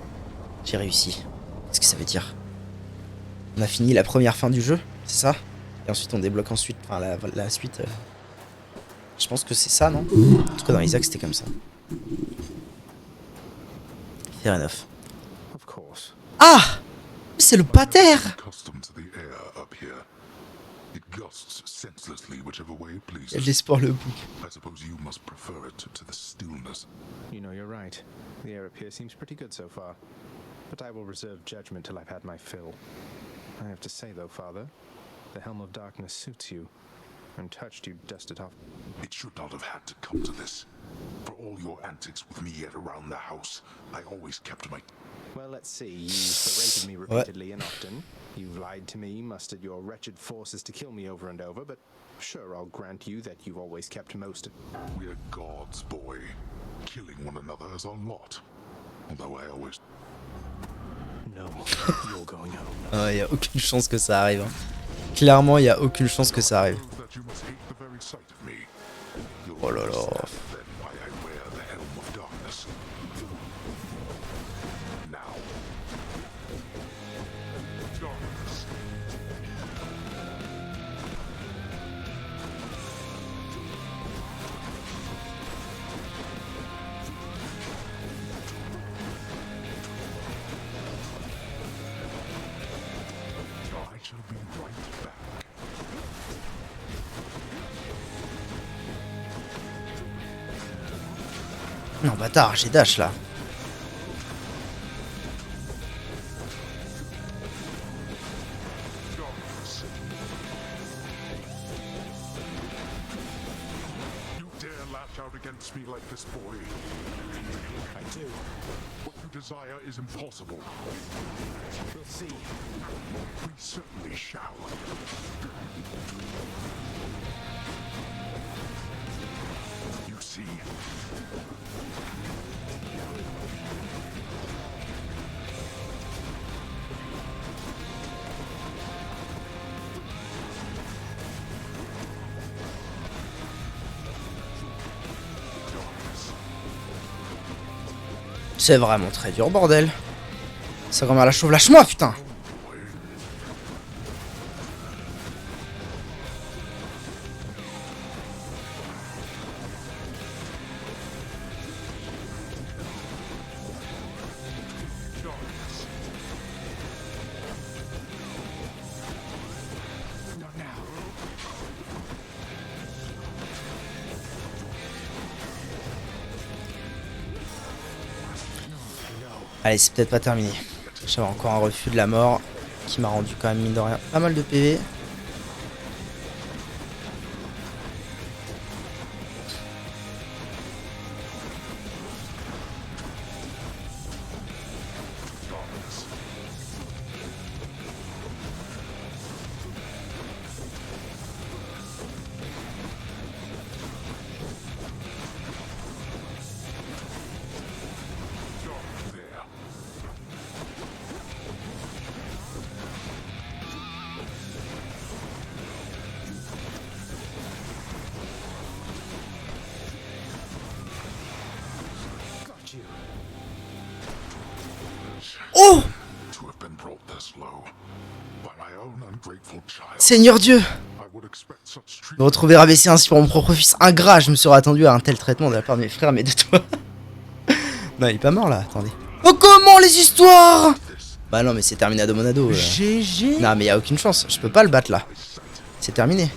S1: J'ai réussi. Qu'est-ce que ça veut dire? On a fini la première fin du jeu, c'est ça? Et ensuite on débloque ensuite, enfin la suite. Je pense que c'est ça, non? En tout cas dans Isaac c'était comme ça. Fair enough. Ah! C'est le pater! Il y a de l'espoir le bouc.
S5: You know, you're right. The air up here seems pretty good so far. But I will reserve judgment till I've had my fill. I have to say, though, Father, the Helm of Darkness suits you. Untouched, you dust it off.
S3: It should not have had to come to this. For all your antics with me yet around the house, I always kept my...
S5: Well, let's see. You've berated me repeatedly and often. You've lied to me, mustered your wretched forces to kill me over and over, but sure, I'll grant you that you've always kept most of...
S3: We're gods, boy. Killing one another is our lot. Although I always...
S5: No, you're going home.
S1: Ah, y a aucune chance que ça arrive. Hein. Clairement, y a aucune chance que ça arrive. Oh là là. Non, bâtard, j'ai dash là.
S3: You dare lash out against me like this, boy? I do. What you desire is impossible. We'll see. We certainly shall. You see.
S1: C'est vraiment très dur, bordel. Ça grand-mère la chauve, lâche-moi, putain. Allez, c'est peut-être pas terminé. J'avais encore un refus de la mort qui m'a rendu quand même, mine de rien, pas mal de PV.
S3: ungrateful child.
S1: Seigneur Dieu,
S3: I would expect such
S1: me
S3: treatment.
S1: retrouver rabaissé ainsi pour mon propre fils ingrat, je me serais attendu à un tel traitement de la part de mes frères, mais de toi. Non, il est pas mort là, attendez. Oh, comment les histoires? Bah non, mais c'est terminado monado.
S7: GG.
S1: Non, mais y a aucune chance, je peux pas le battre là. C'est terminé.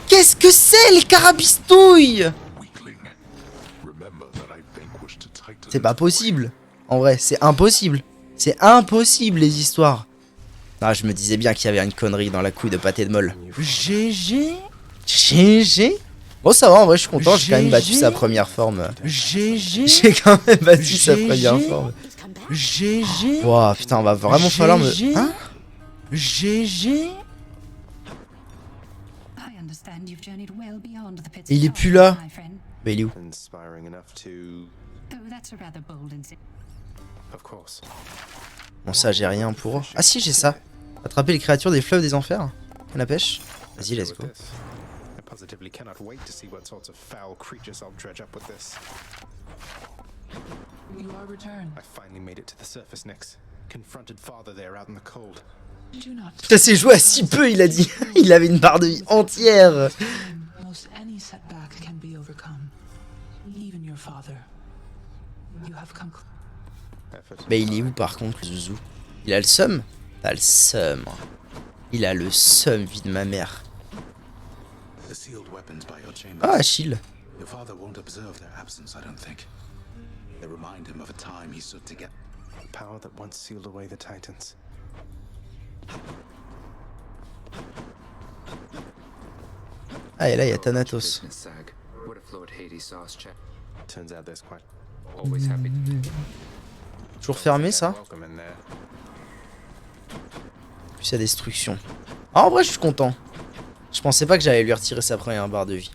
S1: Qu'est-ce que c'est les carabistouilles?
S3: Weakling. Remember that I vanquished a titan.
S1: C'est pas possible. En vrai, c'est impossible. C'est impossible les histoires. Ah, je me disais bien qu'il y avait une connerie dans la couille de pâté de molle.
S7: GG.
S1: GG. Bon, ça va, en vrai, je suis content, j'ai quand même battu
S7: GG.
S1: sa première forme.
S7: GG.
S1: J'ai quand même battu sa
S7: GG.
S1: première forme.
S7: GG.
S1: Wow, putain, on va vraiment falloir me...
S7: GG.
S1: Hein?
S7: GG.
S1: Et il est plus là. Mais il est où?
S5: Inspiring enough to. Of course.
S1: Bon, ça, j'ai rien pour... Ah si, j'ai ça. Attraper les créatures des fleuves des enfers. À la pêche. Vas-y, let's go.
S5: I positively cannot wait to see what sorts of foul creatures I'll dredge up with this.
S4: You are returned.
S5: I finally made it to the surface, Nyx. Confronted father there out in the cold.
S4: Do not.
S1: Ça s'est joué à si peu, il a dit. Il avait une barre de vie entière.
S4: Most any setback can be overcome. Even your father. You have come.
S5: Effort.
S1: Mais il est où par contre, le Zouzou? Il a le seum? T'as le seum. Il a le seum, vie de ma mère.
S8: The sealed weapons by your chambers.
S1: Ah, Achille.
S8: Your father won't observe their absence, I don't think. They remind him of a time he stood to get.
S5: The power that once sealed away the Titans.
S1: Ah, et là, il y a Thanatos.
S6: Business, Sag. What if Lord Hades saw us check?
S5: Turns out there's quite.
S6: Always happy.
S1: Toujours fermé, ça?
S5: Welcome in there.
S1: Plus sa destruction. Ah, en vrai, je suis content. Je pensais pas que j'allais lui retirer sa première barre de vie.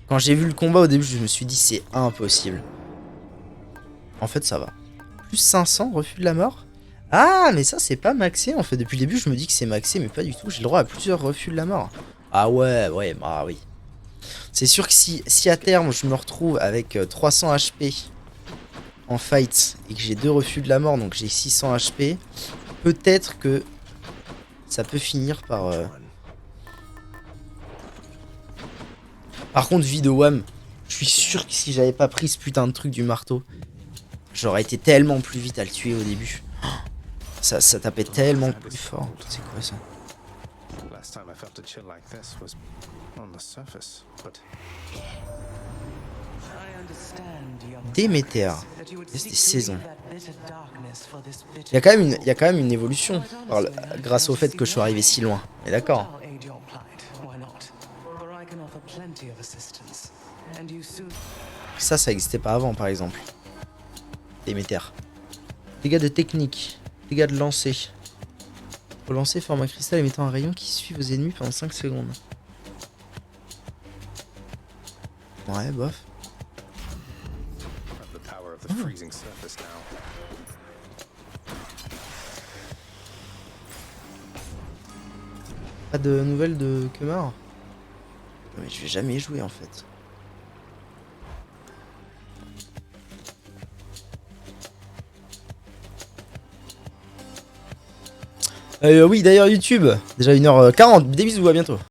S1: Quand j'ai vu le combat au début, je me suis dit c'est impossible. En fait, ça va. Plus 500, refus de la mort. Ah, mais ça, c'est pas maxé. En fait, depuis le début, je me dis que c'est maxé, mais pas du tout. J'ai le droit à plusieurs refus de la mort. Ah ouais, bah oui. C'est sûr que si à terme, je me retrouve avec 300 HP en fight et que j'ai 2 refus de la mort, donc j'ai 600 HP, peut-être que ça peut finir par... Par contre, vie de Wham, je suis sûr que si j'avais pas pris ce putain de truc du marteau, j'aurais été tellement plus vite à le tuer au début. Ça tapait tellement plus fort. C'est quoi ça?
S5: Last time I felt a chill like this was on the surface, but
S1: Déméter. C'est des saisons. Il y a quand même une évolution grâce au fait que je suis arrivé si loin. Et d'accord. Ça existait pas avant, par exemple. Déméter. Dégâts de technique. Dégâts de lancer. Pour lancer, forme un cristal émettant un rayon qui suit vos ennemis pendant 5 secondes. Ouais, bof.
S5: have the power of the freezing surface now.
S1: Pas de nouvelles de Kemar? Mais je vais jamais y jouer en fait. Oui, d'ailleurs YouTube, déjà 1h40, des bisous, à bientôt.